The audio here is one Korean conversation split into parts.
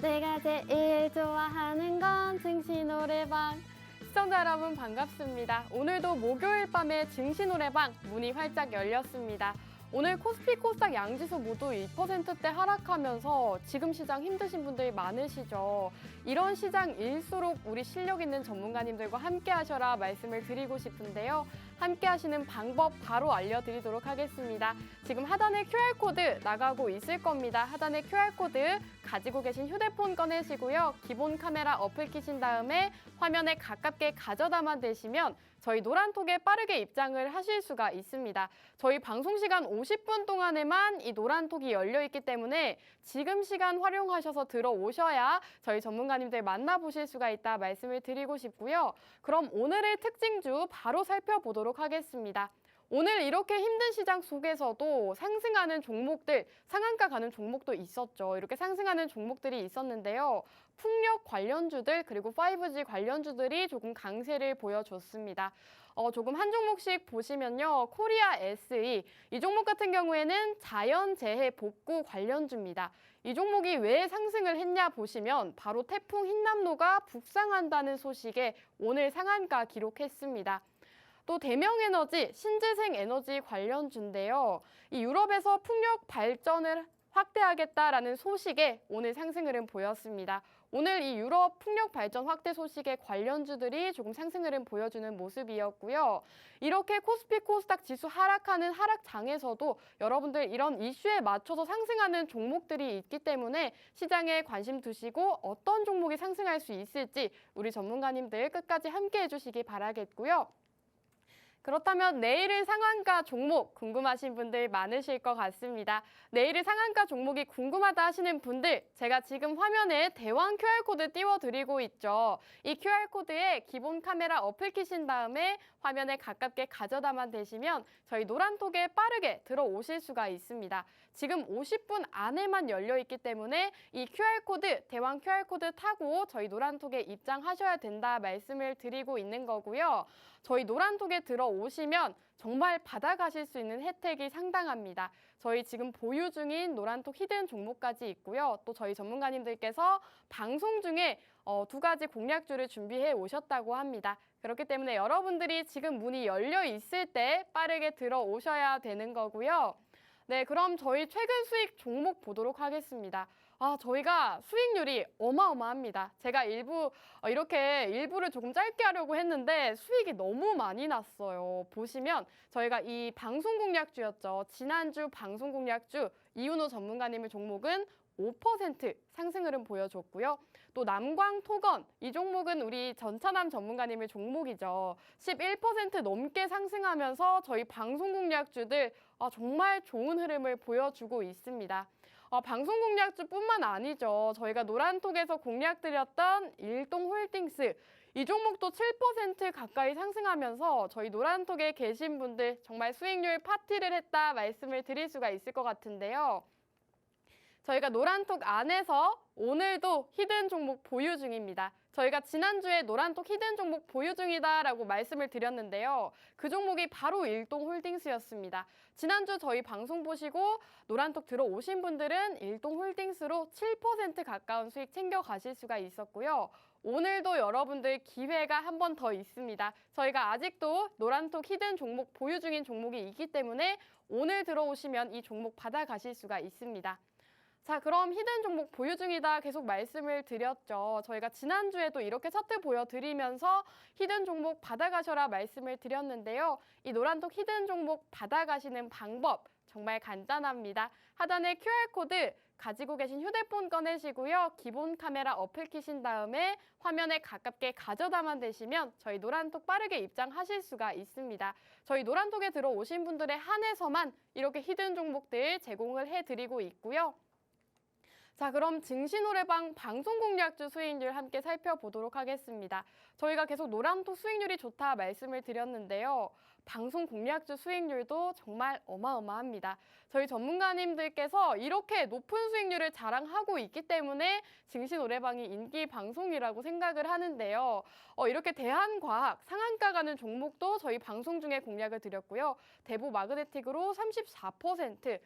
내가 제일 좋아하는 건 증시 노래방. 시청자 여러분 반갑습니다. 오늘도 목요일 밤에 증시 노래방 문이 활짝 열렸습니다. 오늘 코스피, 코스닥 양지수 모두 2%대 하락하면서 지금 시장 힘드신 분들이 많으시죠. 이런 시장일수록 우리 실력 있는 전문가님들과 함께 하셔라 말씀을 드리고 싶은데요. 함께 하시는 방법 바로 알려드리도록 하겠습니다. 지금 하단에 QR코드 나가고 있을 겁니다. 하단에 QR코드 가지고 계신 휴대폰 꺼내시고요. 기본 카메라 어플 키신 다음에 화면에 가깝게 가져다만 대시면 저희 노란톡에 빠르게 입장을 하실 수가 있습니다. 저희 방송 시간 50분 동안에만 이 노란톡이 열려 있기 때문에 지금 시간 활용하셔서 들어오셔야 저희 전문가님들 만나보실 수가 있다 말씀을 드리고 싶고요. 그럼 오늘의 특징주 바로 살펴보도록 하겠습니다. 오늘 이렇게 힘든 시장 속에서도 상승하는 종목들, 상한가 가는 종목도 있었죠. 이렇게 상승하는 종목들이 있었는데요. 풍력 관련주들 그리고 5G 관련주들이 조금 강세를 보여줬습니다. 조금 한 종목씩 보시면요. 코리아 SE, 이 종목 같은 경우에는 자연재해 복구 관련주입니다. 이 종목이 왜 상승을 했냐 보시면 바로 태풍 흰남노가 북상한다는 소식에 오늘 상한가 기록했습니다. 또 대명에너지, 신재생에너지 관련주인데요. 이 유럽에서 풍력 발전을 확대하겠다라는 소식에 오늘 상승 흐름 보였습니다. 오늘 이 유럽 풍력 발전 확대 소식의 관련주들이 조금 상승 흐름 보여주는 모습이었고요. 이렇게 코스피, 코스닥 지수 하락하는 하락장에서도 여러분들 이런 이슈에 맞춰서 상승하는 종목들이 있기 때문에 시장에 관심 두시고 어떤 종목이 상승할 수 있을지 우리 전문가님들 끝까지 함께 해주시기 바라겠고요. 그렇다면 내일의 상한가 종목 궁금하신 분들 많으실 것 같습니다. 내일의 상한가 종목이 궁금하다 하시는 분들 제가 지금 화면에 대왕 QR코드 띄워드리고 있죠. 이 QR코드에 기본 카메라 어플 키신 다음에 화면에 가깝게 가져다만 대시면 저희 노란톡에 빠르게 들어오실 수가 있습니다. 지금 50분 안에만 열려있기 때문에 이 QR코드, 대왕 QR코드 타고 저희 노란톡에 입장하셔야 된다 말씀을 드리고 있는 거고요. 저희 노란톡에 들어오시면 정말 받아가실 수 있는 혜택이 상당합니다. 저희 지금 보유 중인 노란톡 히든 종목까지 있고요. 또 저희 전문가님들께서 방송 중에 두 가지 공략주를 준비해 오셨다고 합니다. 그렇기 때문에 여러분들이 지금 문이 열려 있을 때 빠르게 들어오셔야 되는 거고요. 네, 그럼 저희 최근 수익 종목 보도록 하겠습니다. 저희가 수익률이 어마어마합니다. 제가 이렇게 일부를 조금 짧게 하려고 했는데 수익이 너무 많이 났어요. 보시면 저희가 이 방송 공략주였죠. 지난주 방송 공략주 이윤호 전문가님의 종목은 5% 상승 흐름 보여줬고요. 또 남광토건, 이 종목은 우리 전차남 전문가님의 종목이죠. 11% 넘게 상승하면서 저희 방송 공략주들 정말 좋은 흐름을 보여주고 있습니다. 방송 공략주뿐만 아니죠. 저희가 노란톡에서 공략드렸던 일동홀딩스, 이 종목도 7% 가까이 상승하면서 저희 노란톡에 계신 분들 정말 수익률 파티를 했다 말씀을 드릴 수가 있을 것 같은데요. 저희가 노란톡 안에서 오늘도 히든 종목 보유 중입니다. 저희가 지난주에 노란톡 히든 종목 보유 중이다라고 말씀을 드렸는데요. 그 종목이 바로 일동홀딩스였습니다. 지난주 저희 방송 보시고 노란톡 들어오신 분들은 일동홀딩스로 7% 가까운 수익 챙겨가실 수가 있었고요. 오늘도 여러분들 기회가 한 번 더 있습니다. 저희가 아직도 노란톡 히든 종목 보유 중인 종목이 있기 때문에 오늘 들어오시면 이 종목 받아가실 수가 있습니다. 자, 그럼 히든 종목 보유 중이다 계속 말씀을 드렸죠. 저희가 지난주에도 이렇게 차트 보여드리면서 히든 종목 받아가셔라 말씀을 드렸는데요. 이 노란톡 히든 종목 받아가시는 방법 정말 간단합니다. 하단에 QR코드 가지고 계신 휴대폰 꺼내시고요. 기본 카메라 어플 키신 다음에 화면에 가깝게 가져다만 대시면 저희 노란톡 빠르게 입장하실 수가 있습니다. 저희 노란톡에 들어오신 분들에 한해서만 이렇게 히든 종목들 제공을 해드리고 있고요. 자, 그럼 증시노래방 방송 공략주 수익률 함께 살펴보도록 하겠습니다. 저희가 계속 노란톡 수익률이 좋다 말씀을 드렸는데요. 방송 공략주 수익률도 정말 어마어마합니다. 저희 전문가님들께서 이렇게 높은 수익률을 자랑하고 있기 때문에 증시노래방이 인기 방송이라고 생각을 하는데요. 이렇게 대한과학 상한가 가는 종목도 저희 방송 중에 공략을 드렸고요. 대부 마그네틱으로 34%,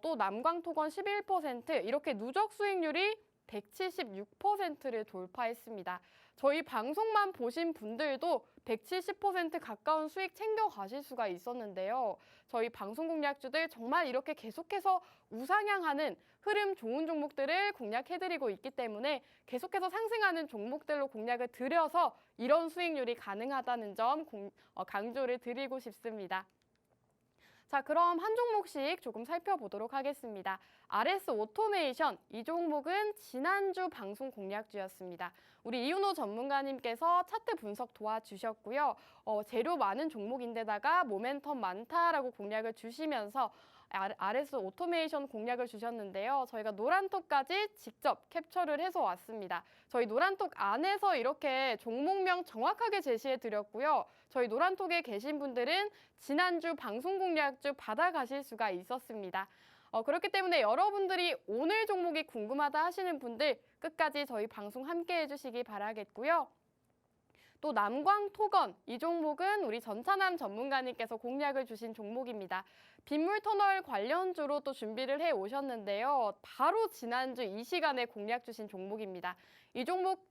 또 남광토건 11% 이렇게 누적 수익률이 176%를 돌파했습니다. 저희 방송만 보신 분들도 170% 가까운 수익 챙겨 가실 수가 있었는데요. 저희 방송 공략주들 정말 이렇게 계속해서 우상향하는 흐름 좋은 종목들을 공략해드리고 있기 때문에 계속해서 상승하는 종목들로 공략을 드려서 이런 수익률이 가능하다는 점 강조를 드리고 싶습니다. 자, 그럼 한 종목씩 조금 살펴보도록 하겠습니다. RS 오토메이션, 이 종목은 지난주 방송 공략주였습니다. 우리 이윤호 전문가님께서 차트 분석 도와주셨고요. 재료 많은 종목인데다가 모멘텀 많다라고 공략을 주시면서 RS 오토메이션 공략을 주셨는데요. 저희가 노란톡까지 직접 캡처를 해서 왔습니다. 저희 노란톡 안에서 이렇게 종목명 정확하게 제시해 드렸고요. 저희 노란톡에 계신 분들은 지난주 방송 공략주 받아가실 수가 있었습니다. 그렇기 때문에 여러분들이 오늘 종목이 궁금하다 하시는 분들 끝까지 저희 방송 함께 해주시기 바라겠고요. 또 남광토건, 이 종목은 우리 전찬남 전문가님께서 공략을 주신 종목입니다. 빗물터널 관련주로 또 준비를 해 오셨는데요. 바로 지난주 이 시간에 공략 주신 종목입니다. 이 종목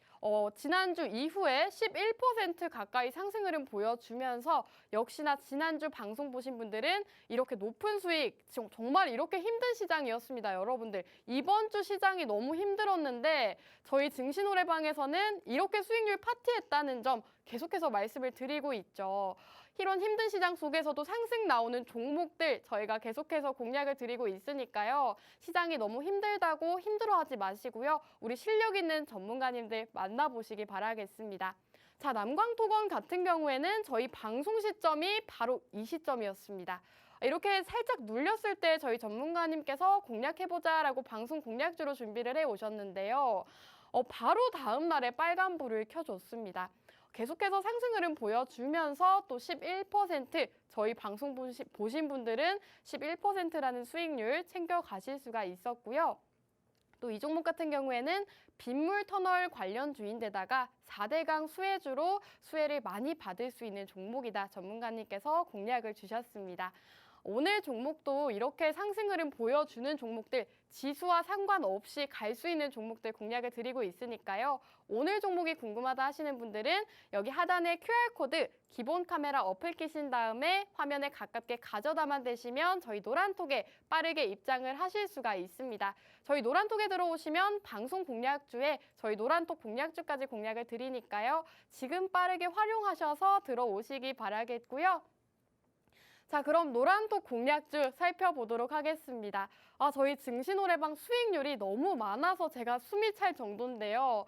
지난주 이후에 11% 가까이 상승 흐름 보여주면서 역시나 지난주 방송 보신 분들은 이렇게 높은 수익, 정말 이렇게 힘든 시장이었습니다. 여러분들, 이번 주 시장이 너무 힘들었는데 저희 증시노래방에서는 이렇게 수익률 파티했다는 점 계속해서 말씀을 드리고 있죠. 이런 힘든 시장 속에서도 상승 나오는 종목들 저희가 계속해서 공략을 드리고 있으니까요. 시장이 너무 힘들다고 힘들어하지 마시고요. 우리 실력 있는 전문가님들 만나보시기 바라겠습니다. 자, 남광토건 같은 경우에는 저희 방송 시점이 바로 이 시점이었습니다. 이렇게 살짝 눌렸을 때 저희 전문가님께서 공략해보자라고 방송 공략주로 준비를 해오셨는데요. 바로 다음 날에 빨간불을 켜줬습니다. 계속해서 상승 흐름 보여주면서 또 11%, 저희 방송 보신 분들은 11%라는 수익률 챙겨가실 수가 있었고요. 또 이 종목 같은 경우에는 빗물터널 관련주인데다가 4대강 수혜주로 수혜를 많이 받을 수 있는 종목이다. 전문가님께서 공략을 주셨습니다. 오늘 종목도 이렇게 상승 흐름 보여주는 종목들, 지수와 상관없이 갈 수 있는 종목들 공략을 드리고 있으니까요. 오늘 종목이 궁금하다 하시는 분들은 여기 하단에 QR코드 기본 카메라 어플 끼신 다음에 화면에 가깝게 가져다만 대시면 저희 노란톡에 빠르게 입장을 하실 수가 있습니다. 저희 노란톡에 들어오시면 방송 공략주에 저희 노란톡 공략주까지 공략을 드리니까요. 지금 빠르게 활용하셔서 들어오시기 바라겠고요. 자, 그럼 노란톡 공략주 살펴보도록 하겠습니다. 저희 증시노래방 수익률이 너무 많아서 제가 숨이 찰 정도인데요.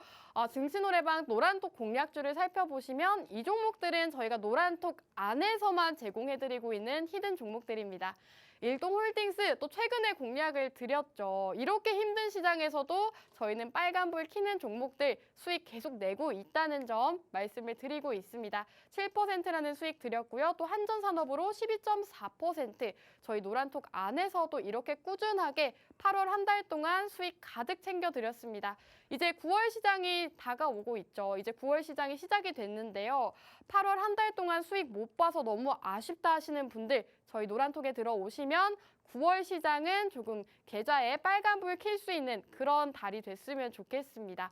증시노래방 노란톡 공략주를 살펴보시면 이 종목들은 저희가 노란톡 안에서만 제공해드리고 있는 히든 종목들입니다. 일동홀딩스 또 최근에 공략을 드렸죠. 이렇게 힘든 시장에서도 저희는 빨간불 켜는 종목들 수익 계속 내고 있다는 점 말씀을 드리고 있습니다. 7%라는 수익 드렸고요. 또 한전산업으로 12.4%, 저희 노란톡 안에서도 이렇게 꾸준하게 8월 한 달 동안 수익 가득 챙겨드렸습니다. 이제 9월 시장이 다가오고 있죠. 이제 9월 시장이 시작이 됐는데요. 8월 한 달 동안 수익 못 봐서 너무 아쉽다 하시는 분들 저희 노란톡에 들어오시면 9월 시장은 조금 계좌에 빨간불 켤 수 있는 그런 달이 됐으면 좋겠습니다.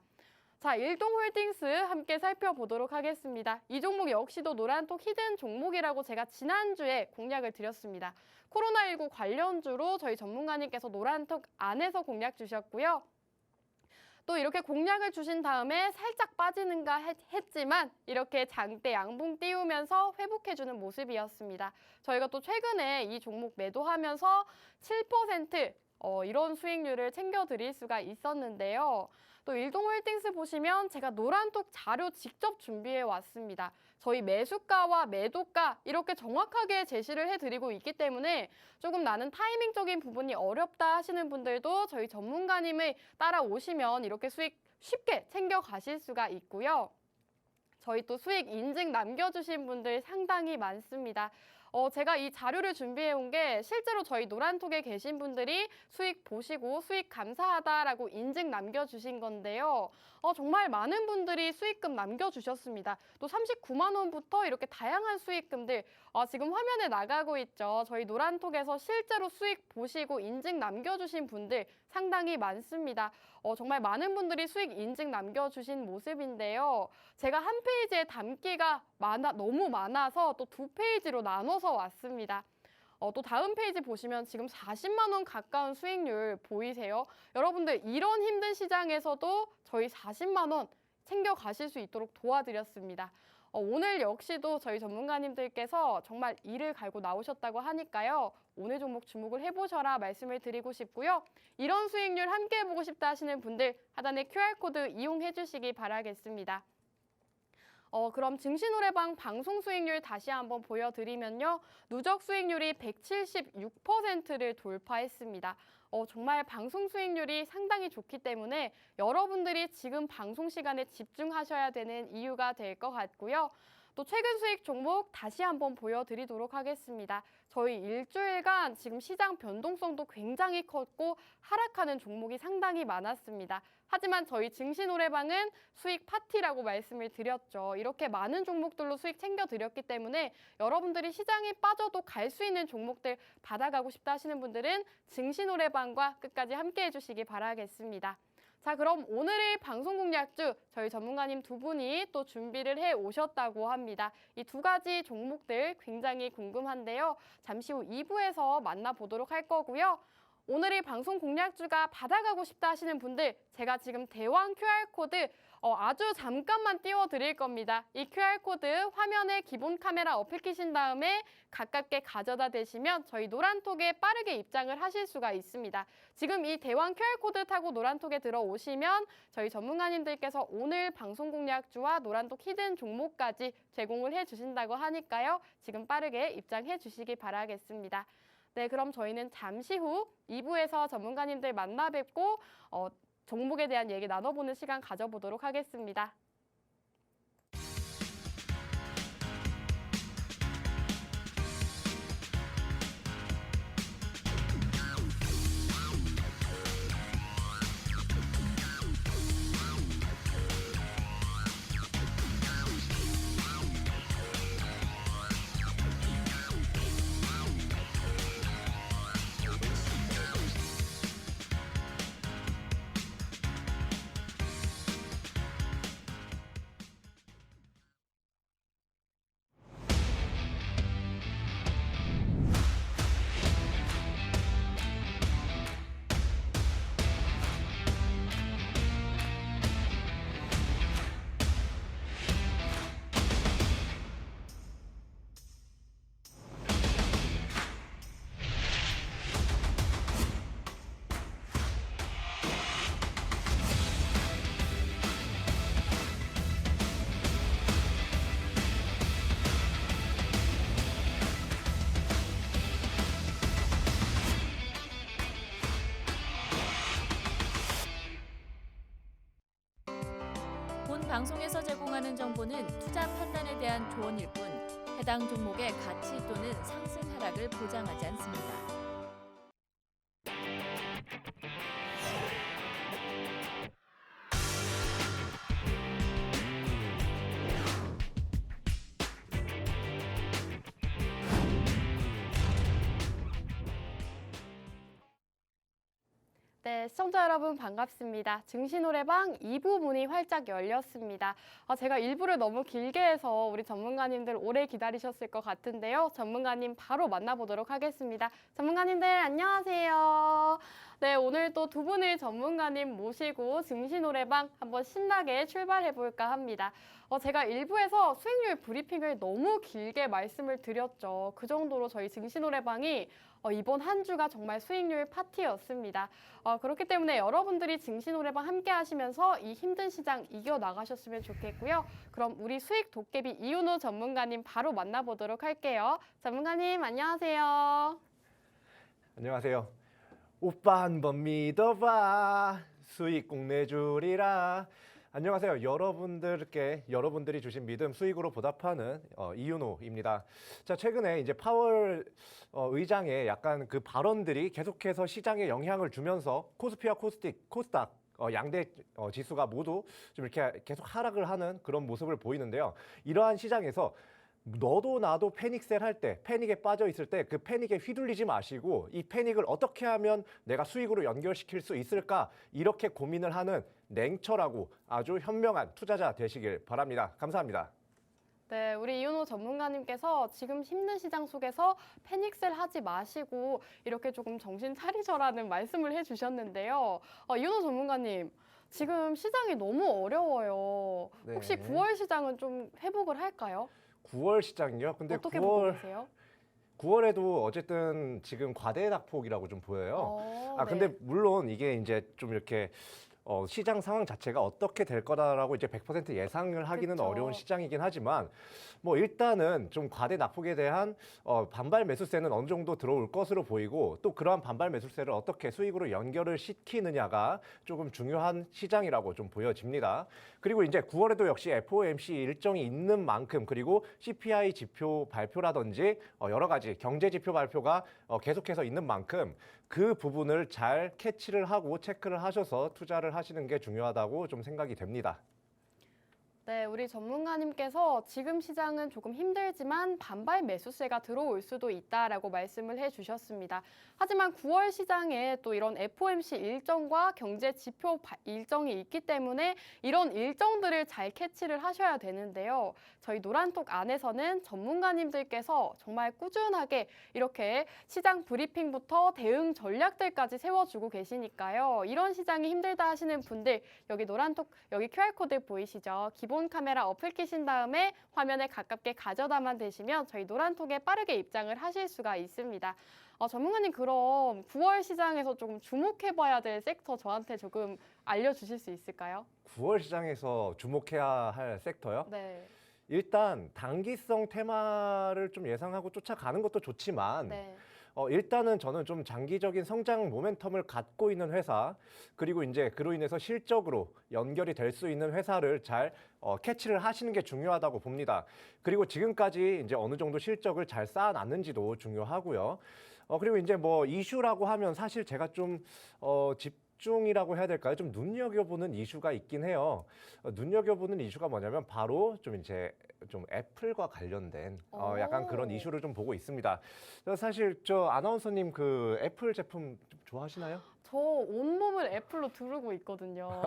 자, 일동홀딩스 함께 살펴보도록 하겠습니다. 이 종목 역시도 노란톡 히든 종목이라고 제가 지난주에 공략을 드렸습니다. 코로나19 관련주로 저희 전문가님께서 노란톡 안에서 공략 주셨고요. 또 이렇게 공략을 주신 다음에 살짝 빠지는가 했지만 이렇게 장대 양봉 띄우면서 회복해주는 모습이었습니다. 저희가 또 최근에 이 종목 매도하면서 7% 이런 수익률을 챙겨드릴 수가 있었는데요. 또 일동홀딩스 보시면 제가 노란톡 자료 직접 준비해 왔습니다. 저희 매수가와 매도가 이렇게 정확하게 제시를 해드리고 있기 때문에 조금 나는 타이밍적인 부분이 어렵다 하시는 분들도 저희 전문가님을 따라오시면 이렇게 수익 쉽게 챙겨가실 수가 있고요. 저희 또 수익 인증 남겨주신 분들 상당히 많습니다. 제가 이 자료를 준비해 온 게 실제로 저희 노란톡에 계신 분들이 수익 보시고 수익 감사하다라고 인증 남겨주신 건데요. 정말 많은 분들이 수익금 남겨주셨습니다. 또 39만 원부터 이렇게 다양한 수익금들 지금 화면에 나가고 있죠. 저희 노란톡에서 실제로 수익 보시고 인증 남겨주신 분들 상당히 많습니다. 정말 많은 분들이 수익 인증 남겨주신 모습인데요. 제가 한 페이지에 담기가 너무 많아서 또 두 페이지로 나눠서 왔습니다. 또 다음 페이지 보시면 지금 40만 원 가까운 수익률 보이세요? 여러분들 이런 힘든 시장에서도 저희 40만 원 챙겨가실 수 있도록 도와드렸습니다. 오늘 역시도 저희 전문가님들께서 정말 이를 갈고 나오셨다고 하니까요. 오늘 종목 주목을 해보셔라 말씀을 드리고 싶고요. 이런 수익률 함께 해보고 싶다 하시는 분들 하단에 QR코드 이용해 주시기 바라겠습니다. 그럼 증시노래방 방송 수익률 다시 한번 보여드리면요. 누적 수익률이 176%를 돌파했습니다. 정말 방송 수익률이 상당히 좋기 때문에 여러분들이 지금 방송 시간에 집중하셔야 되는 이유가 될 것 같고요. 또 최근 수익 종목 다시 한번 보여드리도록 하겠습니다. 저희 일주일간 지금 시장 변동성도 굉장히 컸고 하락하는 종목이 상당히 많았습니다. 하지만 저희 증시노래방은 수익 파티라고 말씀을 드렸죠. 이렇게 많은 종목들로 수익 챙겨드렸기 때문에 여러분들이 시장에 빠져도 갈 수 있는 종목들 받아가고 싶다 하시는 분들은 증시노래방과 끝까지 함께 해주시기 바라겠습니다. 자, 그럼 오늘의 방송 공략주 저희 전문가님 두 분이 또 준비를 해 오셨다고 합니다. 이 두 가지 종목들 굉장히 궁금한데요. 잠시 후 2부에서 만나보도록 할 거고요. 오늘의 방송 공략주가 받아가고 싶다 하시는 분들 제가 지금 대왕 QR코드 아주 잠깐만 띄워드릴 겁니다. 이 QR코드 화면에 기본 카메라 어플키신 다음에 가깝게 가져다 대시면 저희 노란톡에 빠르게 입장을 하실 수가 있습니다. 지금 이 대왕 QR코드 타고 노란톡에 들어오시면 저희 전문가님들께서 오늘 방송 공략주와 노란톡 히든 종목까지 제공을 해주신다고 하니까요. 지금 빠르게 입장해 주시기 바라겠습니다. 네, 그럼 저희는 잠시 후 2부에서 전문가님들 만나 뵙고 종목에 대한 얘기 나눠보는 시간 가져보도록 하겠습니다. 본 방송에서 제공하는 정보는 투자 판단에 대한 조언일 뿐 해당 종목의 가치 또는 상승 하락을 보장하지 않습니다. 네, 시청자 여러분 반갑습니다. 증시노래방 2부 문이 활짝 열렸습니다. 제가 1부를 너무 길게 해서 우리 전문가님들 오래 기다리셨을 것 같은데요. 전문가님 바로 만나보도록 하겠습니다. 전문가님들 안녕하세요. 네, 오늘 또 두 분의 전문가님 모시고 증시노래방 한번 신나게 출발해볼까 합니다. 제가 1부에서 수익률 브리핑을 너무 길게 말씀을 드렸죠. 그 정도로 저희 증시노래방이 이번 한 주가 정말 수익률 파티였습니다. 그렇기 때문에 여러분들이 증시노래방 함께 하시면서 이 힘든 시장 이겨나가셨으면 좋겠고요. 그럼 우리 수익 도깨비 이윤호 전문가님 바로 만나보도록 할게요. 전문가님 안녕하세요. 안녕하세요. 오빠 한번 믿어봐. 수익 꼭 내주리라. 안녕하세요. 여러분들이 주신 믿음 수익으로 보답하는 이윤호입니다. 자, 최근에 이제 파월 의장의 약간 그 발언들이 계속해서 시장에 영향을 주면서 코스피와 코스닥 양대 지수가 모두 좀 이렇게 계속 하락을 하는 그런 모습을 보이는데요. 이러한 시장에서 너도 나도 패닉셀 할 때, 패닉에 빠져 있을 때 그 패닉에 휘둘리지 마시고 이 패닉을 어떻게 하면 내가 수익으로 연결시킬 수 있을까? 이렇게 고민을 하는 냉철하고 아주 현명한 투자자 되시길 바랍니다. 감사합니다. 네, 우리 이윤호 전문가님께서 지금 힘든 시장 속에서 패닉셀 하지 마시고 이렇게 조금 정신 차리셔라는 말씀을 해주셨는데요. 이윤호 전문가님, 지금 시장이 너무 어려워요. 혹시 네. 9월 시장은 좀 회복을 할까요? 9월 시장이요? 근데 어떻게 보고 9월 계세요? 9월에도 어쨌든 지금 과대낙폭이라고 좀 보여요. 근데 네. 물론 이게 이제 좀 이렇게 시장 상황 자체가 어떻게 될 거다라고 이제 100% 예상을 하기는 그쵸. 어려운 시장이긴 하지만 뭐 일단은 좀 과대 낙폭에 대한 반발 매수세는 어느 정도 들어올 것으로 보이고 또 그러한 반발 매수세를 어떻게 수익으로 연결을 시키느냐가 조금 중요한 시장이라고 좀 보여집니다. 그리고 이제 9월에도 역시 FOMC 일정이 있는 만큼 그리고 CPI 지표 발표라든지 여러 가지 경제 지표 발표가 계속해서 있는 만큼 그 부분을 잘 캐치를 하고 체크를 하셔서 투자를 하시는 게 중요하다고 좀 생각이 됩니다. 네, 우리 전문가님께서 지금 시장은 조금 힘들지만 반발 매수세가 들어올 수도 있다라고 말씀을 해주셨습니다. 하지만 9월 시장에 또 이런 FOMC 일정과 경제 지표 일정이 있기 때문에 이런 일정들을 잘 캐치를 하셔야 되는데요. 저희 노란톡 안에서는 전문가님들께서 정말 꾸준하게 이렇게 시장 브리핑부터 대응 전략들까지 세워주고 계시니까요. 이런 시장이 힘들다 하시는 분들 여기 노란톡 여기 QR코드 보이시죠? 기본 카메라 어플 끼신 다음에 화면에 가깝게 가져다만 대시면 저희 노란톡에 빠르게 입장을 하실 수가 있습니다. 전문가님 그럼 9월 시장에서 조금 주목해봐야 될 섹터 저한테 조금 알려주실 수 있을까요? 9월 시장에서 주목해야 할 섹터요? 네. 일단 단기성 테마를 좀 예상하고 쫓아가는 것도 좋지만 네. 일단은 저는 좀 장기적인 성장 모멘텀을 갖고 있는 회사 그리고 이제 그로 인해서 실적으로 연결이 될 수 있는 회사를 잘 캐치를 하시는 게 중요하다고 봅니다. 그리고 지금까지 이제 어느 정도 실적을 잘 쌓아놨는지도 중요하고요. 그리고 이제 뭐 이슈라고 하면 사실 제가 좀 집중이라고 해야 될까요? 좀 눈여겨보는 이슈가 있긴 해요. 눈여겨보는 이슈가 뭐냐면 바로 좀 이제 좀 애플과 관련된 약간 그런 이슈를 좀 보고 있습니다. 사실 저 아나운서님 그 애플 제품 좀 좋아하시나요? 저 온몸을 애플로 두르고 있거든요.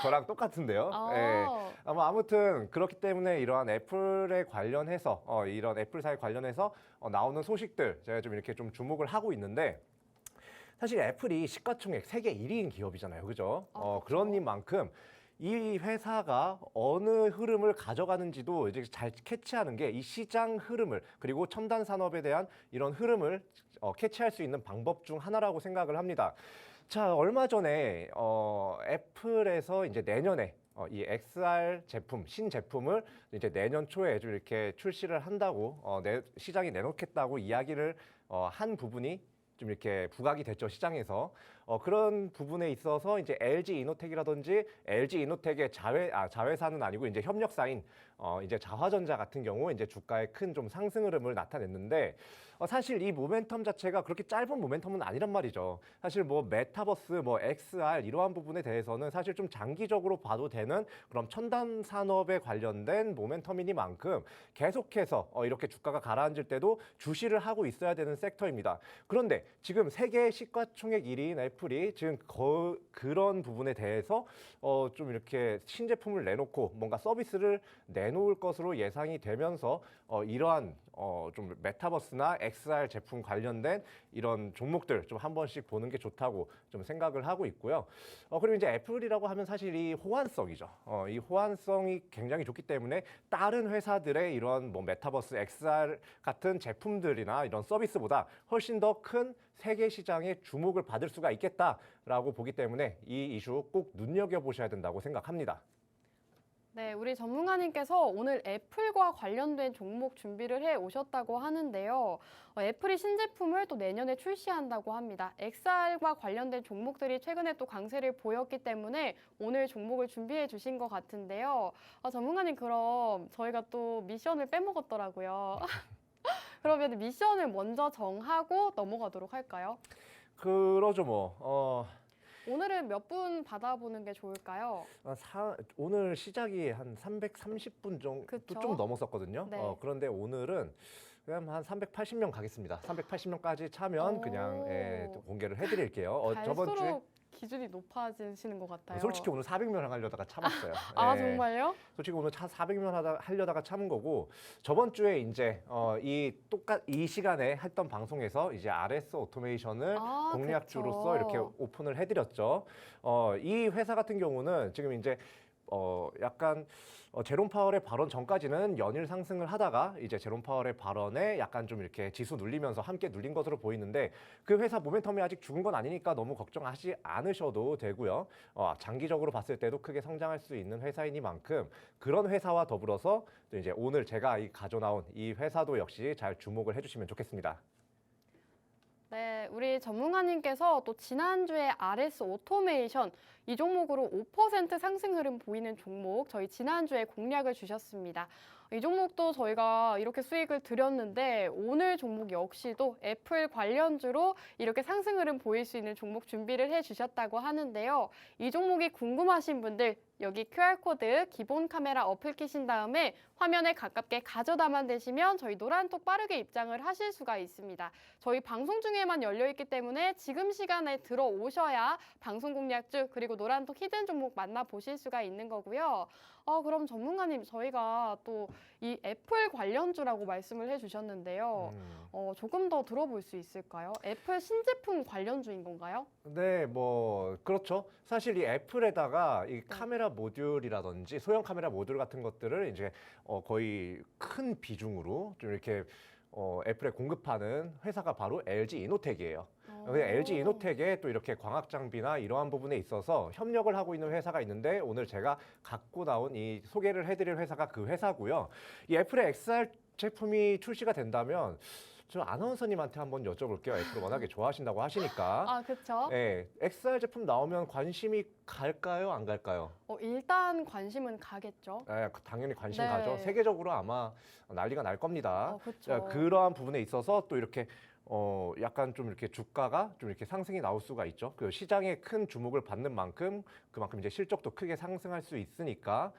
저랑 똑같은데요. 예. 아무튼 그렇기 때문에 이러한 애플에 관련해서 이런 애플사에 관련해서 나오는 소식들 제가 좀 이렇게 좀 주목을 하고 있는데 사실 애플이 시가총액 세계 1위인 기업이잖아요. 그죠? 그렇죠. 그런 만큼 이 회사가 어느 흐름을 가져가는지도 이제 잘 캐치하는 게 이 시장 흐름을 그리고 첨단 산업에 대한 이런 흐름을 캐치할 수 있는 방법 중 하나라고 생각을 합니다. 자, 얼마 전에 애플에서 이제 내년에 이 XR 제품, 신제품을 이제 내년 초에 좀 이렇게 출시를 한다고 시장에 내놓겠다고 이야기를 한 부분이 좀 이렇게 부각이 됐죠, 시장에서. 그런 부분에 있어서 이제 LG 이노텍이라든지 LG 이노텍의 자회사는 아니고 이제 협력사인 이제 자화전자 같은 경우 이제 주가에 큰 좀 상승 흐름을 나타냈는데 사실 이 모멘텀 자체가 그렇게 짧은 모멘텀은 아니란 말이죠. 사실 뭐 메타버스, 뭐 XR 이러한 부분에 대해서는 사실 좀 장기적으로 봐도 되는 그런 첨단 산업에 관련된 모멘텀이니만큼 계속해서 이렇게 주가가 가라앉을 때도 주시를 하고 있어야 되는 섹터입니다. 그런데 지금 세계 시가총액 1위인 애플이 지금 그런 부분에 대해서 좀 이렇게 신제품을 내놓고 뭔가 서비스를 내놓을 것으로 예상이 되면서 이러한 좀 메타버스나 XR 제품 관련된 이런 종목들 좀 한 번씩 보는 게 좋다고 좀 생각을 하고 있고요. 그리고 이제 애플이라고 하면 사실 이 호환성이죠. 이 호환성이 굉장히 좋기 때문에 다른 회사들의 이런 뭐 메타버스, XR 같은 제품들이나 이런 서비스보다 훨씬 더 큰 세계 시장의 주목을 받을 수가 있겠다라고 보기 때문에 이 이슈 꼭 눈여겨보셔야 된다고 생각합니다. 네, 우리 전문가님께서 오늘 애플과 관련된 종목 준비를 해 오셨다고 하는데요. 애플이 신제품을 또 내년에 출시한다고 합니다. XR과 관련된 종목들이 최근에 또 강세를 보였기 때문에 오늘 종목을 준비해 주신 것 같은데요. 전문가님 그럼 저희가 또 미션을 빼먹었더라고요. 그러면 미션을 먼저 정하고 넘어가도록 할까요? 그러죠 뭐. 오늘은 몇 분 받아보는 게 좋을까요? 오늘 시작이 한 330분 정도 그쵸? 좀 넘었었거든요. 네. 그런데 오늘은 그냥 한 380명 가겠습니다. 380명까지 차면 그냥 또 공개를 해드릴게요. 저번 주에 갈수록 기준이 높아지시는 것 같아요. 솔직히 오늘 400명 하려다가 참았어요. 아, 예. 정말요? 솔직히 오늘 400명 하려다가 참은 거고, 저번 주에 이제 이 시간에 했던 방송에서 이제 RS 오토메이션을 아, 공략주로서 그쵸. 이렇게 오픈을 해드렸죠. 이 회사 같은 경우는 지금 이제 약간 제롬 파월의 발언 전까지는 연일 상승을 하다가 이제 제롬 파월의 발언에 약간 좀 이렇게 지수 눌리면서 함께 눌린 것으로 보이는데, 그 회사 모멘텀이 아직 죽은 건 아니니까 너무 걱정하지 않으셔도 되고요. 장기적으로 봤을 때도 크게 성장할 수 있는 회사이니만큼 그런 회사와 더불어서 또 이제 오늘 제가 가져 나온 이 회사도 역시 잘 주목을 해주시면 좋겠습니다. 네, 우리 전문가님께서 또 지난주에 RS 오토메이션 이 종목으로 5% 상승 흐름 보이는 종목 저희 지난주에 공략을 주셨습니다. 이 종목도 저희가 이렇게 수익을 드렸는데 오늘 종목 역시도 애플 관련주로 이렇게 상승 흐름 보일 수 있는 종목 준비를 해주셨다고 하는데요. 이 종목이 궁금하신 분들 여기 QR코드 기본 카메라 어플 키신 다음에 화면에 가깝게 가져다만 대시면 저희 노란톡 빠르게 입장을 하실 수가 있습니다. 저희 방송 중에만 열려있기 때문에 지금 시간에 들어오셔야 방송 공략주 그리고 노란톡 히든 종목 만나보실 수가 있는 거고요. 그럼 전문가님 저희가 또 이 애플 관련주라고 말씀을 해주셨는데요. 조금 더 들어볼 수 있을까요? 애플 신제품 관련주인 건가요? 네, 뭐 그렇죠. 사실 이 애플에다가 이 카메라 모듈이라든지 소형 카메라 모듈 같은 것들을 이제 거의 큰 비중으로 좀 이렇게 애플에 공급하는 회사가 바로 LG 이노텍이에요. LG 이노텍에 또 이렇게 광학 장비나 이러한 부분에 있어서 협력을 하고 있는 회사가 있는데, 오늘 제가 갖고 나온 이 소개를 해드릴 회사가 그 회사고요. 이 애플의 XR 제품이 출시가 된다면 저 아나운서님한테 한번 여쭤볼게요. 애플을 워낙에 좋아하신다고 하시니까. 아, 그렇죠. 네, XR 제품 나오면 관심이 갈까요? 안 갈까요? 일단 관심은 가겠죠. 네, 당연히 관심 네. 가죠. 세계적으로 아마 난리가 날 겁니다. 그렇죠. 그러한 부분에 있어서 또 이렇게 약간 좀 이렇게 주가가 좀 이렇게 상승이 나올 수가 있죠. 그 시장에 큰 주목을 받는 만큼 그만큼 이제 실적도 크게 상승할 수 있으니까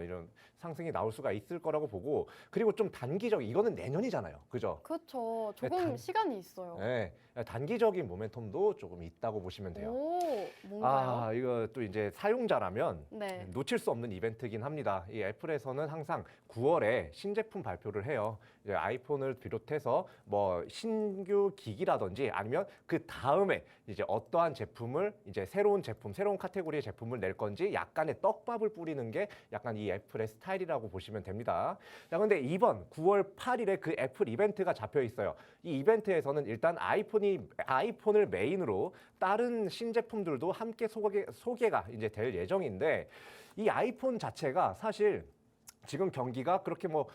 이런 상승이 나올 수가 있을 거라고 보고, 그리고 좀 단기적, 이거는 내년이잖아요. 그죠? 그렇죠. 조금 시간이 있어요. 네, 단기적인 모멘텀도 조금 있다고 보시면 돼요. 오, 뭔가요? 이거 또 이제 사용자라면 네. 놓칠 수 없는 이벤트긴 합니다. 이 애플에서는 항상 9월에 신제품 발표를 해요. 이제 아이폰을 비롯해서 뭐 신규 기기라든지 아니면 그 다음에 이제 어떠한 제품을 이제 새로운 카테고리의 제품을 낼 건지 약간의 떡밥을 뿌리는 게 약간 이 애플의 스타일이라고 보시면 됩니다. 자, 근데 이번 9월 8일에 그 애플 이벤트가 잡혀 있어요. 이 이벤트에서는 일단 아이폰을 메인으로 다른 신제품들도 함께 소개가 이제 될 예정인데, 이 아이폰 자체가 사실 지금 경기가 그렇게 막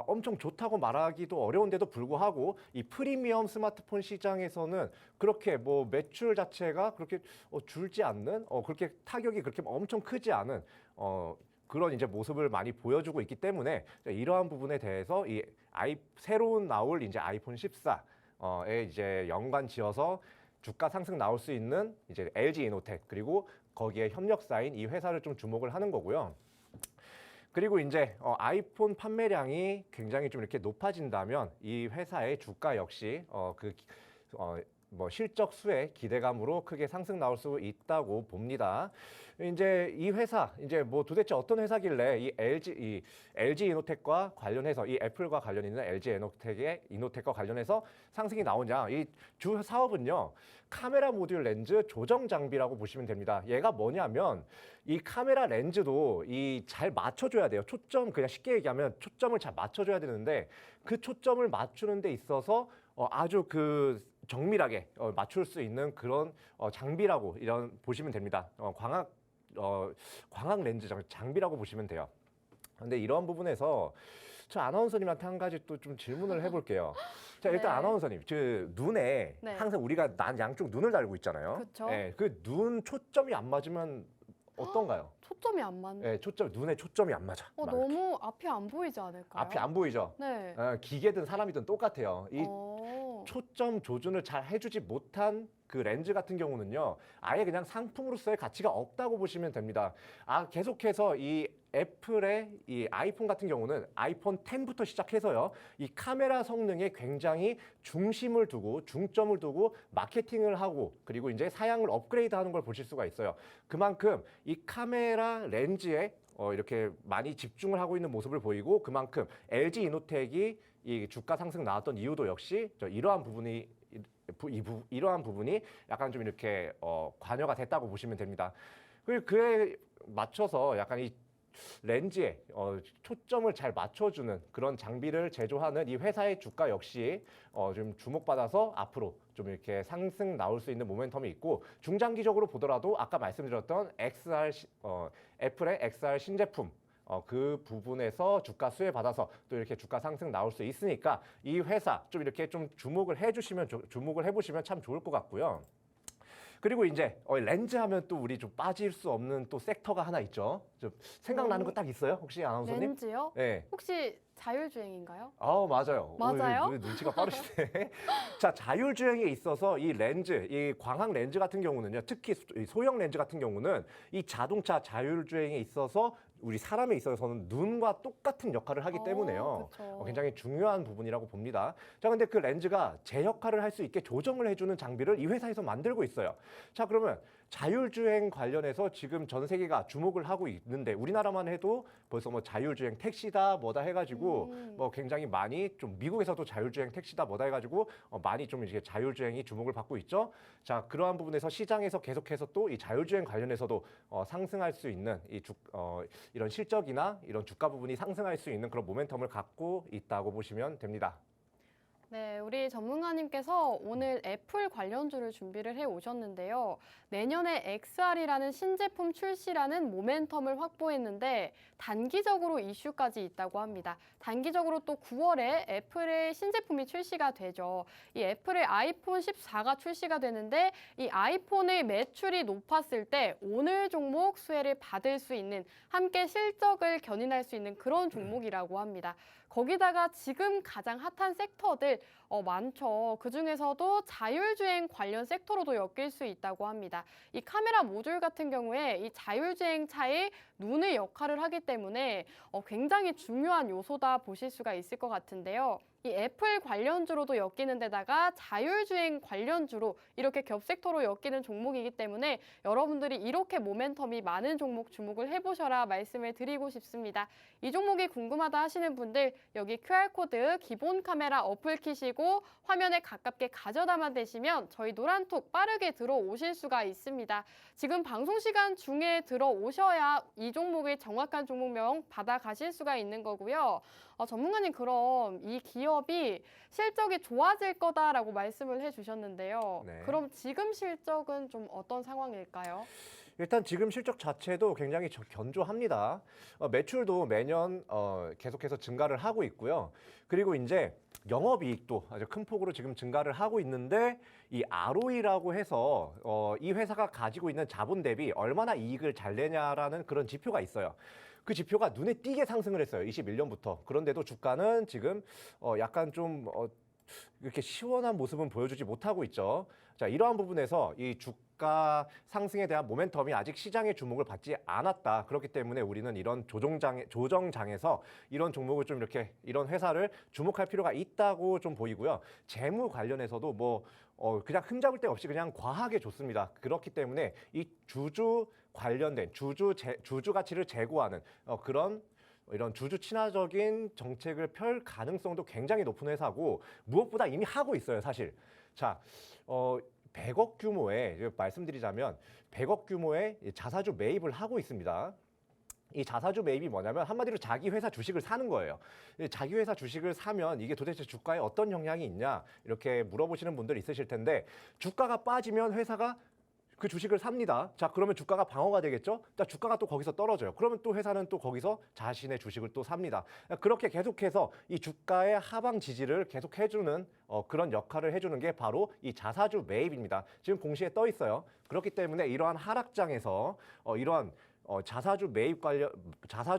엄청 좋다고 말하기도 어려운데도 불구하고 이 프리미엄 스마트폰 시장에서는 그렇게 뭐 매출 자체가 그렇게 줄지 않는 그렇게 타격이 그렇게 엄청 크지 않은 그런 이제 모습을 많이 보여주고 있기 때문에 이러한 부분에 대해서 새로운 나올 이제 아이폰 14에 이제 연관 지어서 주가 상승 나올 수 있는 이제 LG 이노텍 그리고 거기에 협력사인 이 회사를 좀 주목을 하는 거고요. 그리고 이제 아이폰 판매량이 굉장히 좀 이렇게 높아진다면 이 회사의 주가 역시 뭐 실적 수의 기대감으로 크게 상승 나올 수 있다고 봅니다. 이제 이 회사 이제 뭐 도대체 어떤 회사길래 이 LG 이노텍과 관련해서 이 애플과 관련 있는 LG 이노텍과 관련해서 상승이 나오냐? 이 주 사업은요. 카메라 모듈 렌즈 조정 장비라고 보시면 됩니다. 얘가 뭐냐면 이 카메라 렌즈도 잘 맞춰줘야 돼요. 그냥 쉽게 얘기하면 초점을 잘 맞춰줘야 되는데 그 초점을 맞추는 데 있어서 아주 그 정밀하게 맞출 수 있는 그런 장비라고 보시면 됩니다. 광학 렌즈 장비라고 보시면 돼요. 근데 이런 부분에서 저 아나운서님한테 한 가지 또 좀 질문을 해볼게요. 자, 일단 네. 아나운서님, 눈에 네. 항상 우리가 양쪽 눈을 달고 있잖아요. 그쵸. 네, 그 눈 초점이 안 맞으면 어떤가요? 초점이 안 맞네. 네, 눈에 초점이 안 맞아. 막 이렇게. 너무 앞이 안 보이지 않을까요? 앞이 안 보이죠? 네. 기계든 사람이든 똑같아요. 이 어. 초점 조준을 잘 해주지 못한 그 렌즈 같은 경우는요, 아예 그냥 상품으로서의 가치가 없다고 보시면 됩니다. 계속해서 이 애플의 이 아이폰 같은 경우는 아이폰 10부터 시작해서요, 이 카메라 성능에 굉장히 중점을 두고 마케팅을 하고, 그리고 이제 사양을 업그레이드 하는 걸 보실 수가 있어요. 그만큼 이 카메라 렌즈에 이렇게 많이 집중을 하고 있는 모습을 보이고, 그만큼 LG 이노텍이 이 주가 상승 나왔던 이유도 역시 이러한 부분이 약간 좀 이렇게 관여가 됐다고 보시면 됩니다. 그리고 그에 맞춰서 약간 이 렌즈에 초점을 잘 맞춰주는 그런 장비를 제조하는 이 회사의 주가 역시 좀 주목받아서 앞으로 좀 이렇게 상승 나올 수 있는 모멘텀이 있고, 중장기적으로 보더라도 아까 말씀드렸던 애플의 XR 신제품 그 부분에서 주가 수혜 받아서 또 이렇게 주가 상승 나올 수 있으니까 이 회사 좀 이렇게 좀 주목을 해보시면 참 좋을 것 같고요. 그리고 이제 렌즈 하면 또 우리 좀 빠질 수 없는 또 섹터가 하나 있죠. 좀 생각나는 거 딱 있어요? 혹시 아나운서님? 렌즈요? 네. 혹시 자율주행인가요? 맞아요. 맞아요? 눈치가 빠르시네. 자, 자율주행에 있어서 이 렌즈, 이 광학 렌즈 같은 경우는요, 특히 소형 렌즈 같은 경우는 이 자동차 자율주행에 있어서 우리 사람에 있어서는 눈과 똑같은 역할을 하기 때문에요. 그쵸. 굉장히 중요한 부분이라고 봅니다. 자, 근데 그 렌즈가 제 역할을 할 수 있게 조정을 해주는 장비를 이 회사에서 만들고 있어요. 자, 그러면 자율주행 관련해서 지금 전 세계가 주목을 하고 있는데, 우리나라만 해도 벌써 뭐 자율주행 택시다 뭐다 해가지고 뭐 굉장히 많이 좀, 미국에서도 자율주행 택시다 뭐다 해가지고 많이 좀 이제 자율주행이 주목을 받고 있죠. 자, 그러한 부분에서 시장에서 계속해서 또 이 자율주행 관련해서도 상승할 수 있는 이런 실적이나 이런 주가 부분이 상승할 수 있는 그런 모멘텀을 갖고 있다고 보시면 됩니다. 네, 우리 전문가님께서 오늘 애플 관련주를 준비를 해 오셨는데요. 내년에 XR이라는 신제품 출시라는 모멘텀을 확보했는데 단기적으로 이슈까지 있다고 합니다. 단기적으로 또 9월에 애플의 신제품이 출시가 되죠. 이 애플의 아이폰 14가 출시가 되는데 이 아이폰의 매출이 높았을 때 오늘 종목 수혜를 받을 수 있는, 함께 실적을 견인할 수 있는 그런 종목이라고 합니다. 거기다가 지금 가장 핫한 섹터들 많죠. 그중에서도 자율주행 관련 섹터로도 엮일 수 있다고 합니다. 이 카메라 모듈 같은 경우에 이 자율주행 차의 눈의 역할을 하기 때문에 굉장히 중요한 요소다 보실 수가 있을 것 같은데요. 이 애플 관련주로도 엮이는 데다가 자율주행 관련주로 이렇게 겹섹터로 엮이는 종목이기 때문에 여러분들이 이렇게 모멘텀이 많은 종목 주목을 해보셔라 말씀을 드리고 싶습니다. 이 종목이 궁금하다 하시는 분들 여기 QR코드 기본 카메라 어플 키시고 화면에 가깝게 가져다만 대시면 저희 노란톡 빠르게 들어오실 수가 있습니다. 지금 방송 시간 중에 들어오셔야 이 종목의 정확한 종목명 받아가실 수가 있는 거고요. 전문가님, 그럼 이 기업이 실적이 좋아질 거다라고 말씀을 해주셨는데요. 네. 그럼 지금 실적은 좀 어떤 상황일까요? 일단 지금 실적 자체도 굉장히 견조합니다. 매출도 매년 계속해서 증가를 하고 있고요. 그리고 이제 영업이익도 아주 큰 폭으로 지금 증가를 하고 있는데, 이 ROE라고 해서 이 회사가 가지고 있는 자본 대비 얼마나 이익을 잘 내냐라는 그런 지표가 있어요. 그 지표가 눈에 띄게 상승을 했어요. 21년부터. 그런데도 주가는 지금 약간 좀 이렇게 시원한 모습은 보여주지 못하고 있죠. 자, 이러한 부분에서 이 주가 상승에 대한 모멘텀이 아직 시장의 주목을 받지 않았다. 그렇기 때문에 우리는 이런 조정장에서 이런 종목을 좀 이렇게, 이런 회사를 주목할 필요가 있다고 좀 보이고요. 재무 관련해서도 뭐 그냥 흠잡을 데 없이 그냥 과하게 좋습니다. 그렇기 때문에 이 주주 관련된 주주 가치를 제고하는 이런 주주 친화적인 정책을 펼 가능성도 굉장히 높은 회사고, 무엇보다 이미 하고 있어요, 사실. 자, 100억 규모의, 말씀드리자면 100억 규모의 자사주 매입을 하고 있습니다. 이 자사주 매입이 뭐냐면 한마디로 자기 회사 주식을 사는 거예요. 자기 회사 주식을 사면 이게 도대체 주가에 어떤 영향이 있냐, 이렇게 물어보시는 분들 있으실 텐데, 주가가 빠지면 회사가 그 주식을 삽니다. 자, 그러면 주가가 방어가 되겠죠? 자, 주가가 또 거기서 떨어져요. 그러면 또 회사는 또 거기서 자신의 주식을 또 삽니다. 그렇게 계속해서 이 주가의 하방 지지를 계속 해주는 그런 역할을 해주는 게 바로 이 자사주 매입입니다. 지금 공시에 떠 있어요. 그렇기 때문에 이러한 하락장에서 이러한 자사주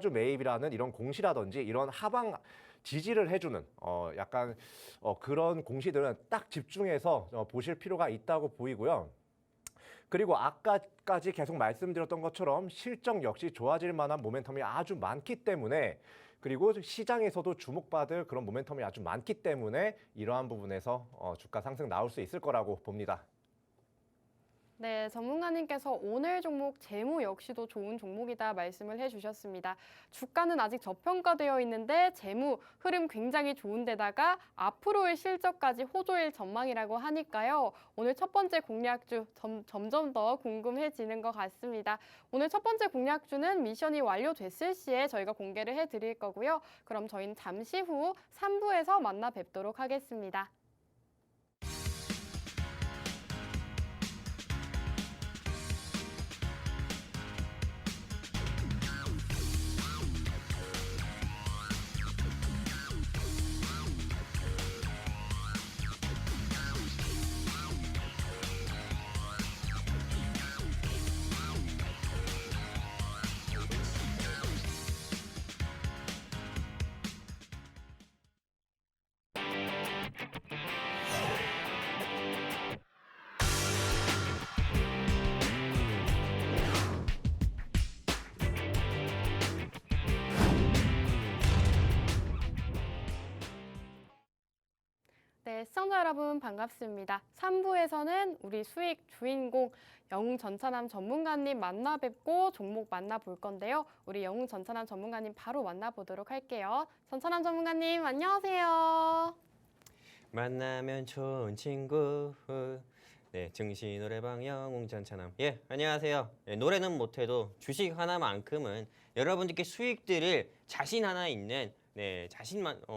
매입이라는 이런 공시라든지 이런 하방 지지를 해주는 약간 그런 공시들은 딱 집중해서 보실 필요가 있다고 보이고요. 그리고 아까까지 계속 말씀드렸던 것처럼 실적 역시 좋아질 만한 모멘텀이 아주 많기 때문에 그리고 시장에서도 주목받을 그런 모멘텀이 아주 많기 때문에 이러한 부분에서 주가 상승 나올 수 있을 거라고 봅니다. 네, 전문가님께서 오늘 종목 재무 역시도 좋은 종목이다 말씀을 해주셨습니다. 주가는 아직 저평가되어 있는데 재무 흐름 굉장히 좋은데다가 앞으로의 실적까지 호조일 전망이라고 하니까요. 오늘 첫 번째 공략주 점점 더 궁금해지는 것 같습니다. 오늘 첫 번째 공략주는 미션이 완료됐을 시에 저희가 공개를 해드릴 거고요. 그럼 저희는 잠시 후 3부에서 만나 뵙도록 하겠습니다. 네, 시청자 여러분 반갑습니다. 3부에서는 우리 수익 주인공 영웅전차남 전문가님 만나 뵙고 종목 만나볼 건데요. 우리 영웅전차남 전문가님 바로 만나보도록 할게요. 전차남 전문가님 안녕하세요. 만나면 좋은 친구. 네, 증시 노래방 영웅전차남. 예, 안녕하세요. 예, 노래는 못해도 주식 하나만큼은 여러분들께 수익들을 자신 하나 있는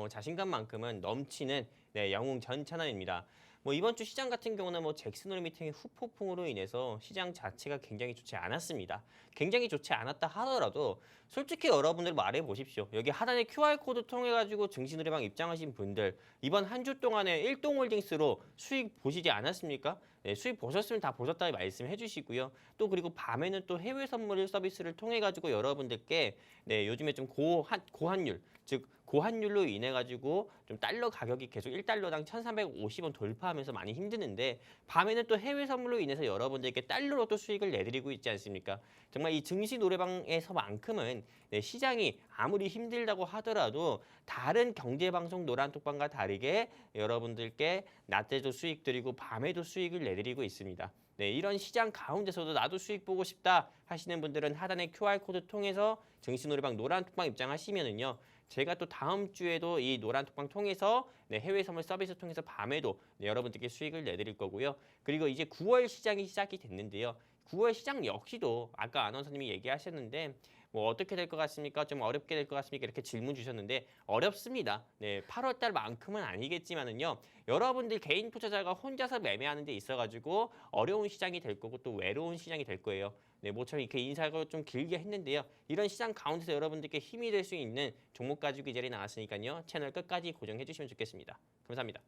자신감만큼은 넘치는 영웅전차남입니다. 이번 주 시장 같은 경우는 잭슨홀 미팅의 후폭풍으로 인해서 시장 자체가 굉장히 좋지 않았습니다. 굉장히 좋지 않았다 하더라도 솔직히 여러분들 말해 보십시오. 여기 하단에 QR코드 통해 가지고 증시 노래방 입장하신 분들 이번 한 주 동안에 일동홀딩스로 수익 보시지 않았습니까? 네, 수익 보셨으면 다 보셨다고 말씀해 주시고요. 또 그리고 밤에는 또 해외 선물 서비스를 통해 가지고 여러분들께 요즘에 좀 고환율 즉 고환율로 인해 가지고 좀 달러 가격이 계속 1달러당 1,350원 돌파하면서 많이 힘드는데 밤에는 또 해외 선물로 인해서 여러분들께 달러로 또 수익을 내드리고 있지 않습니까? 정말 이 증시 노래방에서만큼은 시장이 아무리 힘들다고 하더라도 다른 경제방송 노란톡방과 다르게 여러분들께 낮에도 수익 드리고 밤에도 수익을 내드리고 있습니다. 네, 이런 시장 가운데서도 나도 수익 보고 싶다 하시는 분들은 하단의 QR코드 통해서 증시 노래방 노란톡방 입장하시면은요. 제가 또 다음 주에도 이 노란톡방 통해서 해외 선물 서비스 통해서 밤에도 여러분들께 수익을 내드릴 거고요. 그리고 이제 9월 시장이 시작이 됐는데요. 9월 시장 역시도 아까 아나운서님이 얘기하셨는데 어떻게 될 것 같습니까? 좀 어렵게 될 것 같습니까? 이렇게 질문 주셨는데 어렵습니다. 네, 8월 달만큼은 아니겠지만은요. 여러분들 개인 투자자가 혼자서 매매하는 데 있어가지고 어려운 시장이 될 거고 또 외로운 시장이 될 거예요. 네, 모처럼 이렇게 인사를 좀 길게 했는데요. 이런 시장 가운데서 여러분들께 힘이 될 수 있는 종목 가지고 이 자리에 나왔으니까요. 채널 끝까지 고정해 주시면 좋겠습니다. 감사합니다.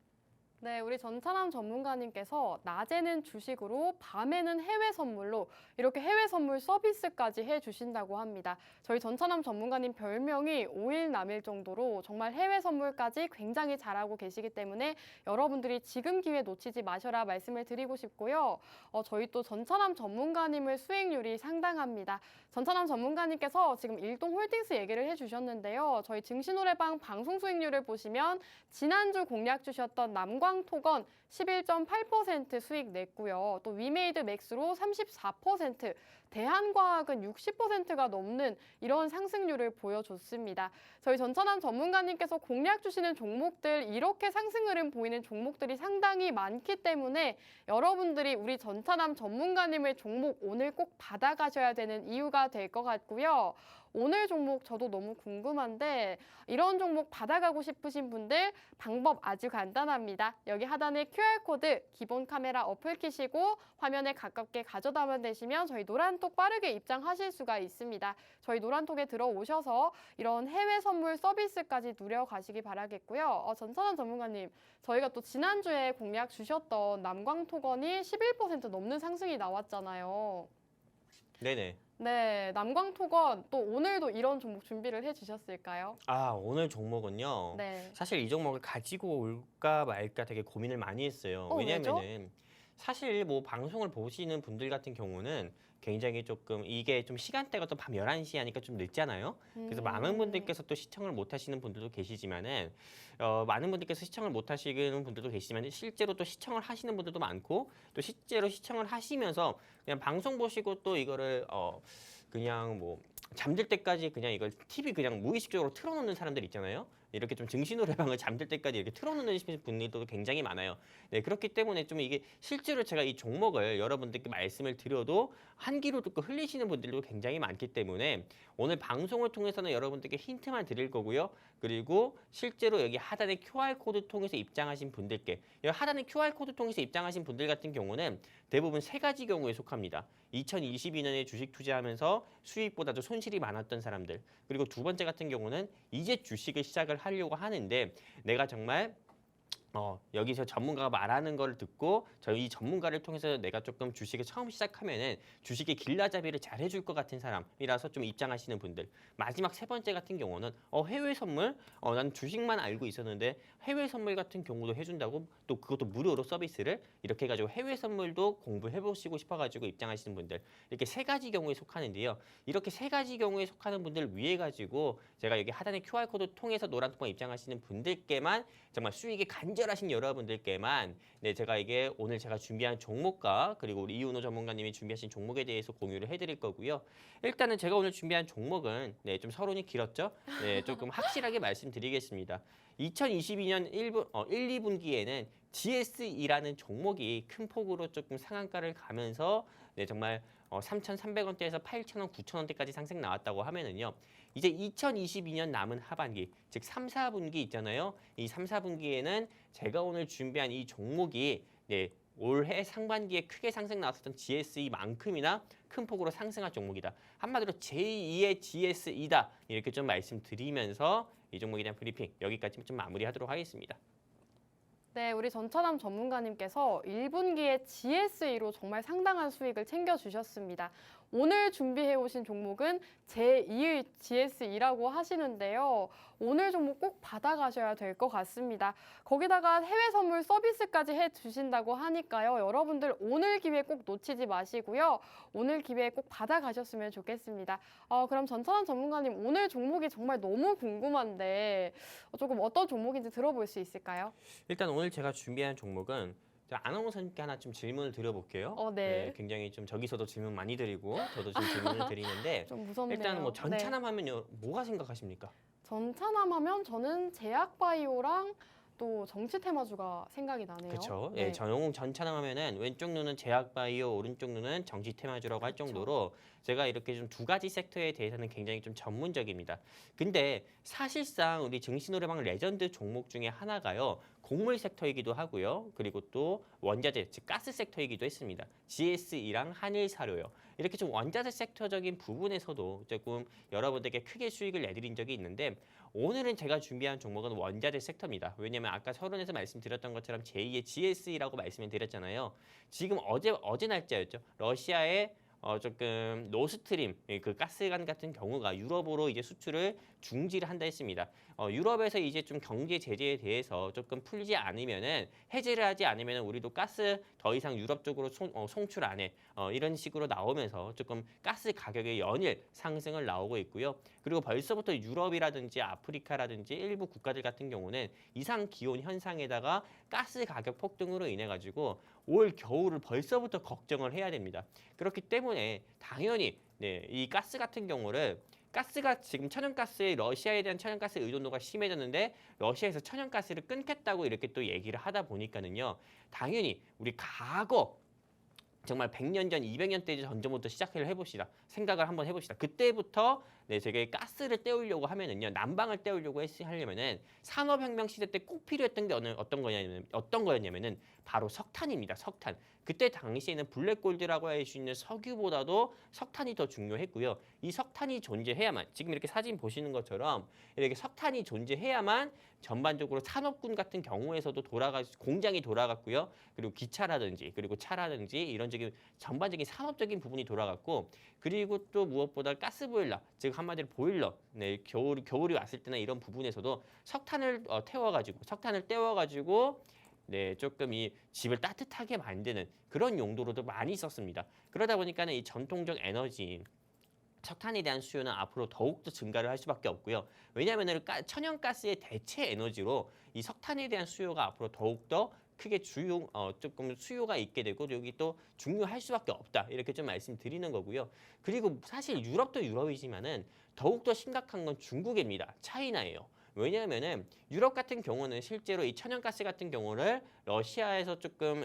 네, 우리 전차남 전문가님께서 낮에는 주식으로 밤에는 해외 선물로 이렇게 해외 선물 서비스까지 해주신다고 합니다. 저희 전차남 전문가님 별명이 5일 남일 정도로 정말 해외 선물까지 굉장히 잘하고 계시기 때문에 여러분들이 지금 기회 놓치지 마셔라 말씀을 드리고 싶고요. 저희 또 전차남 전문가님의 수익률이 상당합니다. 전차남 전문가님께서 지금 일동홀딩스 얘기를 해주셨는데요. 저희 증시노래방 방송 수익률을 보시면 지난주 공략 주셨던 남광토건 11.8% 수익 냈고요. 또 위메이드 맥스로 34%, 대한과학은 60%가 넘는 이런 상승률을 보여줬습니다. 저희 전차남 전문가님께서 공략 주시는 종목들 이렇게 상승 흐름 보이는 종목들이 상당히 많기 때문에 여러분들이 우리 전차남 전문가님의 종목 오늘 꼭 받아가셔야 되는 이유가 될 것 같고요. 오늘 종목 저도 너무 궁금한데 이런 종목 받아가고 싶으신 분들 방법 아주 간단합니다. 여기 하단에 QR코드 기본 카메라 어플 키시고 화면에 가깝게 가져다만 되시면 저희 노란톡 빠르게 입장하실 수가 있습니다. 저희 노란톡에 들어오셔서 이런 해외 선물 서비스까지 누려가시기 바라겠고요. 전찬원 전문가님, 저희가 또 지난주에 공략 주셨던 남광토건이 11% 넘는 상승이 나왔잖아요. 네네. 네, 남광토건 또 오늘도 이런 종목 준비를 해주셨을까요? 아, 오늘 종목은요. 네. 사실 이 종목을 가지고 올까 말까 되게 고민을 많이 했어요. 왜죠? 왜냐면은 사실 뭐 방송을 보시는 분들 같은 경우는 굉장히 조금 이게 좀 시간대가 또 밤 11시 하니까 좀 늦잖아요. 그래서 많은 분들께서 또 시청을 못 하시는 분들도 계시지만은 많은 분들께서 시청을 못 하시는 분들도 계시지만 실제로 또 시청을 하시는 분들도 많고 또 실제로 시청을 하시면서 그냥 방송 보시고 또 이거를 그냥 뭐 잠들 때까지 그냥 이걸 TV 그냥 무의식적으로 틀어놓는 사람들 있잖아요. 이렇게 좀 증시노래방을 잠들 때까지 이렇게 틀어놓는 분들도 굉장히 많아요. 네, 그렇기 때문에 좀 이게 실제로 제가 이 종목을 여러분들께 말씀을 드려도 한 귀로 듣고 흘리시는 분들도 굉장히 많기 때문에 오늘 방송을 통해서는 여러분들께 힌트만 드릴 거고요. 그리고 실제로 여기 하단에 QR코드 통해서 입장하신 분들께 여기 하단에 QR코드 통해서 입장하신 분들 같은 경우는 대부분 세 가지 경우에 속합니다. 2022년에 주식 투자하면서 수익보다도 손실이 많았던 사람들. 그리고 두 번째 같은 경우는 이제 주식을 시작을 하려고 하는데 내가 정말 여기서 전문가가 말하는 거를 듣고 저희 전문가를 통해서 내가 조금 주식을 처음 시작하면은 주식의 길라잡이를 잘 해줄 것 같은 사람이라서 좀 입장하시는 분들. 마지막 세 번째 같은 경우는 해외 선물, 난 주식만 알고 있었는데 해외 선물 같은 경우도 해준다고 또 그것도 무료로 서비스를 이렇게 해가지고 해외 선물도 공부해보시고 싶어가지고 입장하시는 분들. 이렇게 세 가지 경우에 속하는데요. 이렇게 세 가지 경우에 속하는 분들을 위해 가지고 제가 여기 하단에 QR코드 통해서 노란 뚜껑 입장하시는 분들께만 정말 수익이 간절하신 여러분들께만 제가 이게 오늘 제가 준비한 종목과 그리고 우리 이윤호 전문가님이 준비하신 종목에 대해서 공유를 해드릴 거고요. 일단은 제가 오늘 준비한 종목은 좀 서론이 길었죠? 조금 확실하게 말씀드리겠습니다. 2022년 1, 2분기에는 GSE라는 종목이 큰 폭으로 조금 상한가를 가면서 정말 3,300원대에서 8,000원, 9,000원대까지 상승 나왔다고 하면은요. 이제 2022년 남은 하반기, 즉 3, 4분기 있잖아요. 이 3, 4분기에는 제가 오늘 준비한 이 종목이 올해 상반기에 크게 상승 나왔었던 GSE만큼이나 큰 폭으로 상승한 종목이다. 한마디로 제2의 GSE다. 이렇게 좀 말씀드리면서 이 종목에 대한 브리핑 여기까지 좀 마무리하도록 하겠습니다. 네, 우리 전천함 전문가님께서 1분기에 GSE로 정말 상당한 수익을 챙겨주셨습니다. 오늘 준비해 오신 종목은 제2의 GSE라고 하시는데요. 오늘 종목 꼭 받아가셔야 될 것 같습니다. 거기다가 해외 선물 서비스까지 해주신다고 하니까요. 여러분들 오늘 기회 꼭 놓치지 마시고요. 오늘 기회 꼭 받아가셨으면 좋겠습니다. 그럼 전찬원 전문가님, 오늘 종목이 정말 너무 궁금한데 조금 어떤 종목인지 들어볼 수 있을까요? 일단 오늘 제가 준비한 종목은 아나운서님께 하나 좀 질문을 드려볼게요. 네. 굉장히 좀 저기서도 질문 많이 드리고 저도 좀 질문을 드리는데 좀 무섭네요. 일단 뭐 전찬함 네. 하면요 뭐가 생각하십니까? 전찬함 하면 저는 제약바이오랑 또 정치 테마주가 생각이 나네요. 그렇죠. 네. 전용웅 전찬함 하면은 왼쪽 눈은 제약바이오, 오른쪽 눈은 정치 테마주라고 할 정도로 제가 이렇게 좀 두 가지 섹터에 대해서는 굉장히 좀 전문적입니다. 근데 사실상 우리 증시노래방 레전드 종목 중에 하나가요. 곡물 섹터이기도 하고요. 그리고 또 원자재, 즉 가스 섹터이기도 했습니다. GSE랑 한일사료요. 이렇게 좀 원자재 섹터적인 부분에서도 조금 여러분들께 크게 수익을 내드린 적이 있는데 오늘은 제가 준비한 종목은 원자재 섹터입니다. 왜냐하면 아까 서론에서 말씀드렸던 것처럼 제2의 GSE라고 말씀을 드렸잖아요. 지금 어제 날짜였죠. 러시아의 조금 노스트림 그 가스관 같은 경우가 유럽으로 이제 수출을 중지를 한다 했습니다. 유럽에서 이제 좀 경제 제재에 대해서 조금 풀지 않으면은 해제를 하지 않으면은 우리도 가스 더 이상 유럽 쪽으로 송출 안 해. 이런 식으로 나오면서 조금 가스 가격의 연일 상승을 나오고 있고요. 그리고 벌써부터 유럽이라든지 아프리카라든지 일부 국가들 같은 경우는 이상 기온 현상에다가 가스 가격 폭등으로 인해 가지고 올 겨울을 벌써부터 걱정을 해야 됩니다. 그렇기 때문에 당연히 이 가스 같은 경우를 가스가 지금 천연가스의 러시아에 대한 천연가스 의존도가 심해졌는데 러시아에서 천연가스를 끊겠다고 이렇게 또 얘기를 하다 보니까는요. 당연히 우리 과거 정말 100년 전, 200년 전부터 시작을 해봅시다. 생각을 한번 해봅시다. 그때부터 저게 가스를 때우려고 하면은요, 난방을 때우려고 하려면은 산업혁명 시대 때 꼭 필요했던 게 어떤 거였냐면은 바로 석탄입니다. 석탄. 그때 당시에는 블랙골드라고 할 수 있는 석유보다도 석탄이 더 중요했고요. 이 석탄이 존재해야만, 지금 이렇게 사진 보시는 것처럼 이렇게 석탄이 존재해야만 전반적으로 산업군 같은 경우에서도 공장이 돌아갔고요. 그리고 기차라든지 그리고 차라든지 이런 전반적인 산업적인 부분이 돌아갔고, 그리고 또 무엇보다 가스보일러, 즉 한마디로 보일러, 겨울이 왔을 때나 이런 부분에서도 석탄을 떼워가지고 조금 이 집을 따뜻하게 만드는 그런 용도로도 많이 썼습니다. 그러다 보니까는 이 전통적 에너지인 석탄에 대한 수요는 앞으로 더욱더 증가를 할 수밖에 없고요. 왜냐하면 천연가스의 대체 에너지로 이 석탄에 대한 수요가 앞으로 더욱더 크게 조금 수요가 있게 되고 여기 또 중요할 수밖에 없다. 이렇게 좀 말씀드리는 거고요. 그리고 사실 유럽도 유럽이지만은 더욱더 심각한 건 중국입니다. 차이나예요. 왜냐하면은 유럽 같은 경우는 실제로 이 천연가스 같은 경우를 러시아에서 조금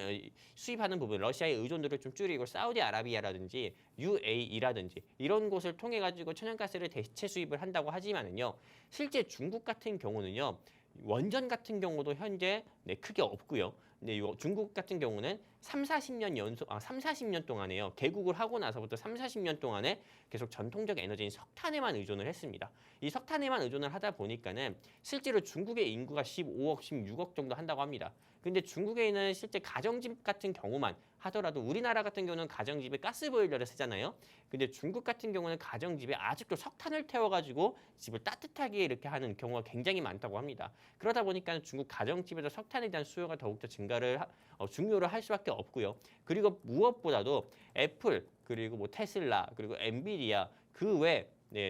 수입하는 부분, 러시아의 의존도를 좀 줄이고 사우디아라비아라든지 UAE라든지 이런 곳을 통해 가지고 천연가스를 대체 수입을 한다고 하지만은요, 실제 중국 같은 경우는요, 원전 같은 경우도 현재 크게 없고요. 근데 중국 같은 경우는 40년 동안에요. 개국을 하고 나서부터 30-40년 동안에 계속 전통적 에너지인 석탄에만 의존을 했습니다. 이 석탄에만 의존을 하다 보니까는 실제로 중국의 인구가 15억, 16억 정도 한다고 합니다. 근데 중국에 있는 실제 가정집 같은 경우만 하더라도 우리나라 같은 경우는 가정집에 가스보일러를 쓰잖아요. 근데 중국 같은 경우는 가정집에 아직도 석탄을 태워가지고 집을 따뜻하게 이렇게 하는 경우가 굉장히 많다고 합니다. 그러다 보니까 중국 가정집에서 석탄에 대한 수요가 더욱더 중요를 할 수밖에 없고요. 그리고 무엇보다도 애플, 그리고 뭐 테슬라, 그리고 엔비디아 그 외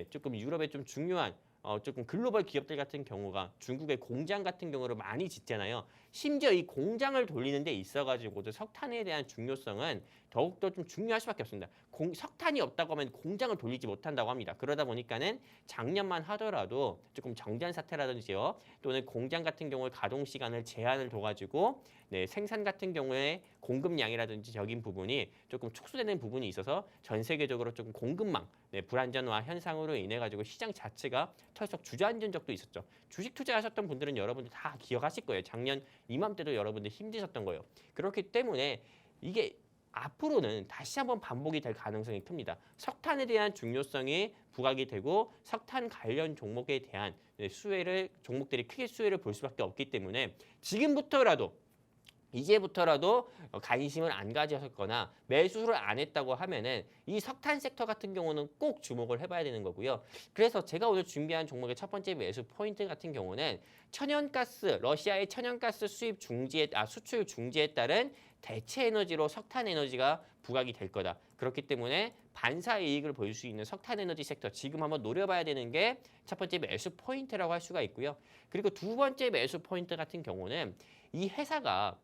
조금 유럽의 좀 중요한 조금 글로벌 기업들 같은 경우가 중국의 공장 같은 경우를 많이 짓잖아요. 심지어 이 공장을 돌리는 데 있어가지고도 석탄에 대한 중요성은 더욱더 좀 중요할 수밖에 없습니다. 석탄이 없다고 하면 공장을 돌리지 못한다고 합니다. 그러다 보니까는 작년만 하더라도 조금 정전 사태라든지요, 또는 공장 같은 경우에 가동 시간을 제한을 둬가지고 생산 같은 경우에 공급량이라든지 부분이 조금 축소되는 부분이 있어서 전 세계적으로 조금 공급망 불안전화 현상으로 인해 가지고 시장 자체가 털썩 주저앉은 적도 있었죠. 주식 투자하셨던 분들은 여러분들 다 기억하실 거예요. 작년 이맘때도 여러분들 힘드셨던 거예요. 그렇기 때문에 이게 앞으로는 다시 한번 반복이 될 가능성이 큽니다. 석탄에 대한 중요성이 부각이 되고 석탄 관련 종목에 대한 종목들이 크게 수혜를 볼 수밖에 없기 때문에 이제부터라도 관심을 안 가지셨거나 매수를 안 했다고 하면은 이 석탄 섹터 같은 경우는 꼭 주목을 해봐야 되는 거고요. 그래서 제가 오늘 준비한 종목의 첫 번째 매수 포인트 같은 경우는 러시아의 천연가스 수출 중지에 따른 대체 에너지로 석탄 에너지가 부각이 될 거다. 그렇기 때문에 반사 이익을 볼 수 있는 석탄 에너지 섹터 지금 한번 노려봐야 되는 게 첫 번째 매수 포인트라고 할 수가 있고요. 그리고 두 번째 매수 포인트 같은 경우는 이 회사가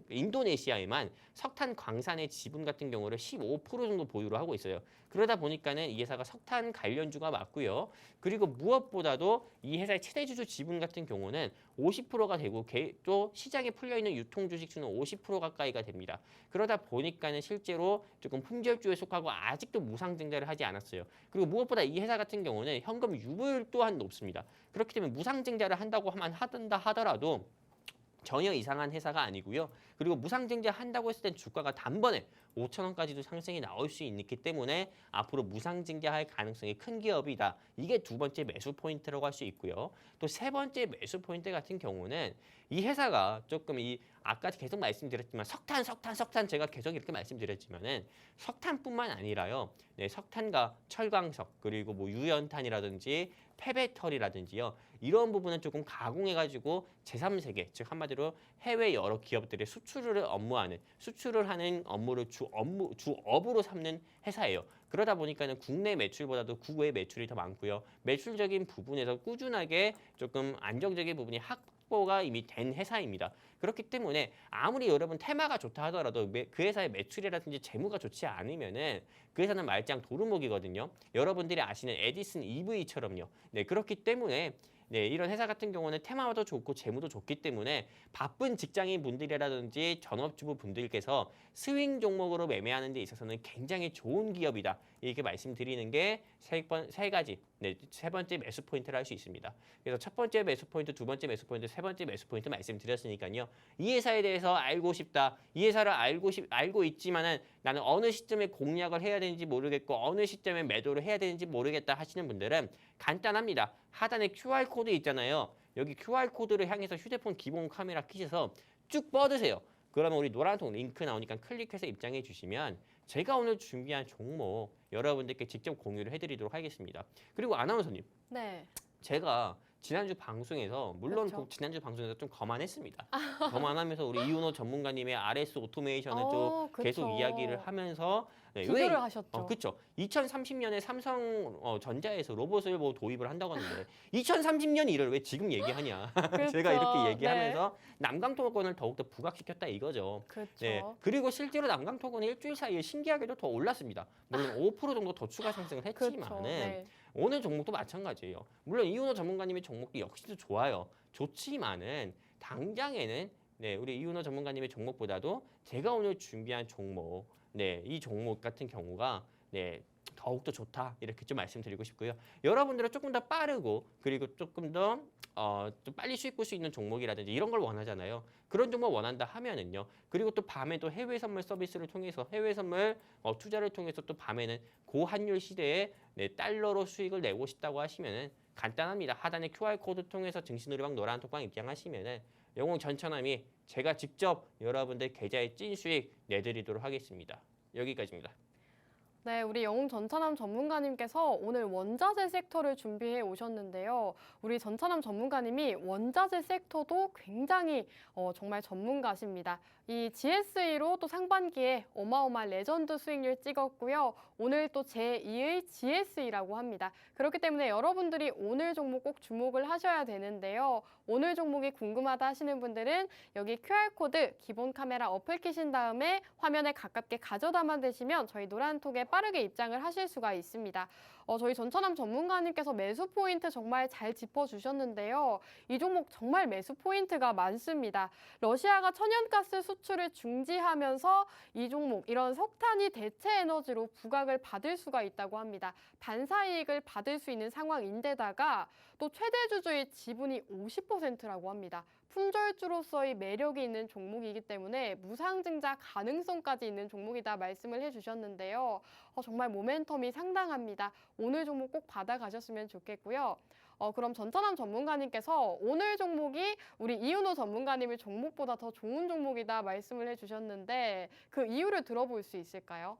인도네시아에만 석탄 광산의 지분 같은 경우를 15% 정도 보유를 하고 있어요. 그러다 보니까는 이 회사가 석탄 관련주가 맞고요. 그리고 무엇보다도 이 회사의 최대주주 지분 같은 경우는 50%가 되고 또 시장에 풀려있는 유통주식수는 50% 가까이가 됩니다. 그러다 보니까는 실제로 조금 품절주에 속하고 아직도 무상증자를 하지 않았어요. 그리고 무엇보다 이 회사 같은 경우는 현금 유보율 또한 높습니다. 그렇기 때문에 무상증자를 한다 하더라도 전혀 이상한 회사가 아니고요. 그리고 무상증자 한다고 했을 땐 주가가 단번에 5,000원까지도 상승이 나올 수 있기 때문에 앞으로 무상증자할 가능성이 큰 기업이다. 이게 두 번째 매수 포인트라고 할 수 있고요. 또 세 번째 매수 포인트 같은 경우는 이 회사가 조금 아까 계속 말씀드렸지만 석탄 제가 계속 이렇게 말씀드렸지만은 석탄뿐만 아니라요. 석탄과 철광석 그리고 뭐 유연탄이라든지 폐배터리라든지요. 이런 부분은 조금 가공해가지고 제3세계, 즉 한마디로 해외 여러 기업들의 수출을 하는 업무를 주업으로 삼는 회사예요. 그러다 보니까는 국내 매출보다도 국외 매출이 더 많고요. 매출적인 부분에서 꾸준하게 조금 안정적인 부분이 확보가 이미 된 회사입니다. 그렇기 때문에 아무리 여러분 테마가 좋다 하더라도 그 회사의 매출이라든지 재무가 좋지 않으면은 그 회사는 말짱 도루묵이거든요. 여러분들이 아시는 에디슨 EV처럼요. 그렇기 때문에 네, 이런 회사 같은 경우는 테마도 좋고 재무도 좋기 때문에 바쁜 직장인 분들이라든지 전업주부 분들께서 스윙 종목으로 매매하는 데 있어서는 굉장히 좋은 기업이다. 이렇게 말씀드리는 게 세 가지, 네, 세 번째 매수 포인트를 할 수 있습니다. 그래서 첫 번째 매수 포인트, 두 번째 매수 포인트, 세 번째 매수 포인트 말씀드렸으니까요. 이 회사에 대해서 알고 싶다. 이 회사를 알고 있지만은 나는 어느 시점에 공략을 해야 되는지 모르겠고 어느 시점에 매도를 해야 되는지 모르겠다 하시는 분들은 간단합니다. 하단에 QR코드 있잖아요. 여기 QR코드를 향해서 휴대폰 기본 카메라 켜셔서 쭉 뻗으세요. 그러면 우리 노란통 링크 나오니까 클릭해서 입장해 주시면 제가 오늘 준비한 종목 여러분들께 직접 공유를 해드리도록 하겠습니다. 그리고 아나운서님, 네. 제가 지난주 방송에서 물론 그렇죠. 지난주 방송에서 좀 거만했습니다. 거만하면서 우리 이윤호 전문가님의 RS 오토메이션을 좀 계속 그쵸. 이야기를 하면서 비교를 하셨죠. 그렇죠. 2030년에 삼성 전자에서 로봇을 뭐 도입을 한다고 하는데 2030년 일을 왜 지금 얘기하냐? 제가 이렇게 얘기하면서 남강토건을 더욱더 부각시켰다 이거죠. 그렇죠. 네. 그리고 실제로 남강토건은 일주일 사이에 신기하게도 더 올랐습니다. 물론 5% 정도 더 추가 상승을 그렇죠. 했지만은 네. 오늘 종목도 마찬가지예요. 물론 이윤호 전문가님의 종목도 역시도 좋아요. 좋지만은 당장에는 네, 우리 이윤호 전문가님의 종목보다도 제가 오늘 준비한 종목, 네, 이 종목 같은 경우가 네, 더욱더 좋다 이렇게 좀 말씀드리고 싶고요. 여러분들은 조금 더 빠르고 그리고 조금 더 좀 빨리 수익 볼 수 있는 종목이라든지 이런 걸 원하잖아요. 그런 종목 원한다 하면은요. 그리고 또 밤에 또 해외 선물 서비스를 통해서 해외 선물 투자를 통해서 또 밤에는 고환율 시대에 네, 달러로 수익을 내고 싶다고 하시면은 간단합니다. 하단에 QR 코드 통해서 증시노래방 노란톡방 입장하시면은 영웅 전천함이 제가 직접 여러분들 계좌에 찐 수익 내드리도록 하겠습니다. 여기까지입니다. 네, 우리 영웅 전차남 전문가님께서 오늘 원자재 섹터를 준비해 오셨는데요. 우리 전차남 전문가님이 원자재 섹터도 굉장히 정말 전문가십니다. 이 GSE로 또 상반기에 어마어마한 레전드 수익률 찍었고요. 오늘 또 제2의 GSE라고 합니다. 그렇기 때문에 여러분들이 오늘 종목 꼭 주목을 하셔야 되는데요. 오늘 종목이 궁금하다 하시는 분들은 여기 QR코드 기본 카메라 어플 키신 다음에 화면에 가깝게 가져다만 대시면 저희 노란톡에 빠르게 입장을 하실 수가 있습니다. 저희 전천함 전문가님께서 매수 포인트 정말 잘 짚어주셨는데요. 이 종목 정말 매수 포인트가 많습니다. 러시아가 천연가스 수출을 중지하면서 이 종목 이런 석탄이 대체 에너지로 부각을 받을 수가 있다고 합니다. 반사이익을 받을 수 있는 상황인데다가 또 최대 주주의 지분이 50%라고 합니다. 품절주로서의 매력이 있는 종목이기 때문에 무상증자 가능성까지 있는 종목이다 말씀을 해주셨는데요. 정말 모멘텀이 상당합니다. 오늘 종목 꼭 받아가셨으면 좋겠고요. 그럼 전천함 전문가님께서 오늘 종목이 우리 이윤호 전문가님의 종목보다 더 좋은 종목이다 말씀을 해주셨는데 그 이유를 들어볼 수 있을까요?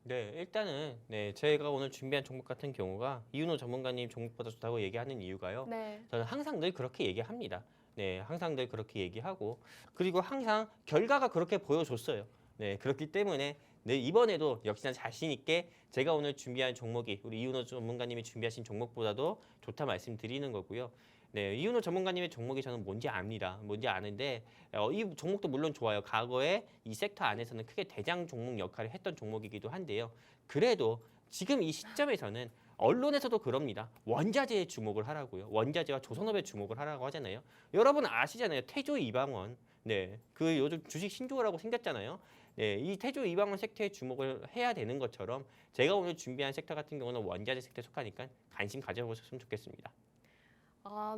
네, 일단은 네, 제가 오늘 준비한 종목 같은 경우가 이윤호 전문가님 종목보다 좋다고 얘기하는 이유가요. 네. 저는 항상 늘 그렇게 얘기합니다. 네, 항상 늘 그렇게 얘기하고 그리고 항상 결과가 그렇게 보여줬어요. 네, 그렇기 때문에 네, 이번에도 역시나 자신 있게 제가 오늘 준비한 종목이 우리 이윤호 전문가님이 준비하신 종목보다도 좋다 말씀드리는 거고요. 네, 이윤호 전문가님의 종목이 저는 뭔지 압니다. 뭔지 아는데 이 종목도 물론 좋아요. 과거에 이 섹터 안에서는 크게 대장 종목 역할을 했던 종목이기도 한데요. 그래도 지금 이 시점에서는 언론에서도 그럽니다. 원자재에 주목을 하라고요. 원자재와 조선업에 주목을 하라고 하잖아요. 여러분 아시잖아요. 태조 이방원. 네, 그 요즘 주식 신조어라고 생겼잖아요. 네, 이 태조 이방원 섹터에 주목을 해야 되는 것처럼 제가 오늘 준비한 섹터 같은 경우는 원자재 섹터에 속하니까 관심 가져보셨으면 좋겠습니다.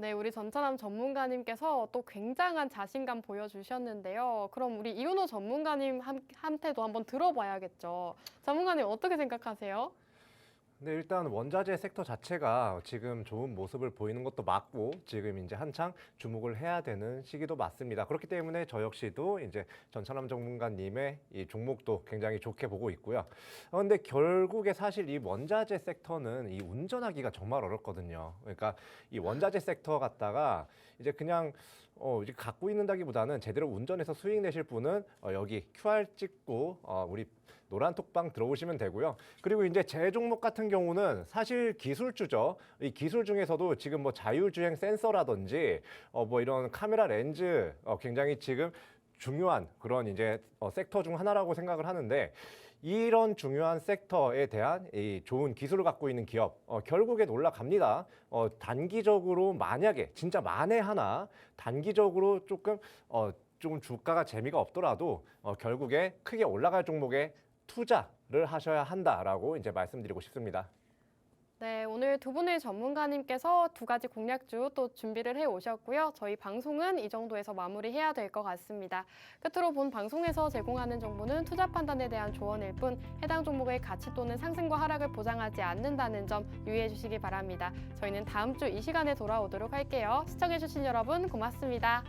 네, 우리 전천함 전문가님께서 또 굉장한 자신감 보여주셨는데요. 그럼 우리 이윤호 전문가님한테도 한번 들어봐야겠죠. 전문가님 어떻게 생각하세요? 근데 일단 원자재 섹터 자체가 지금 좋은 모습을 보이는 것도 맞고 지금 이제 한창 주목을 해야 되는 시기도 맞습니다. 그렇기 때문에 저 역시도 이제 전천함 전문가님의 이 종목도 굉장히 좋게 보고 있고요. 근데 결국에 사실 이 원자재 섹터는 이 운전하기가 정말 어렵거든요. 그러니까 이 원자재 섹터 갖다가 이제 그냥 이제 갖고 있는다기보다는 제대로 운전해서 수익 내실 분은 여기 QR 찍고 우리 노란 톡방 들어오시면 되고요. 그리고 이제 제 종목 같은 경우는 사실 기술주죠. 이 기술 중에서도 지금 뭐 자율주행 센서라든지 뭐 이런 카메라 렌즈 굉장히 지금 중요한 그런 이제 섹터 중 하나라고 생각을 하는데 이런 중요한 섹터에 대한 이 좋은 기술을 갖고 있는 기업 결국엔 올라갑니다. 단기적으로 만약에 진짜 만에 하나 단기적으로 조금 주가가 재미가 없더라도 결국에 크게 올라갈 종목에 투자를 하셔야 한다라고 이제 말씀드리고 싶습니다. 네, 오늘 두 분의 전문가님께서 두 가지 공략주 또 준비를 해 오셨고요. 저희 방송은 이 정도에서 마무리해야 될 것 같습니다. 끝으로 본 방송에서 제공하는 정보는 투자 판단에 대한 조언일 뿐 해당 종목의 가치 또는 상승과 하락을 보장하지 않는다는 점 유의해 주시기 바랍니다. 저희는 다음 주 이 시간에 돌아오도록 할게요. 시청해 주신 여러분 고맙습니다.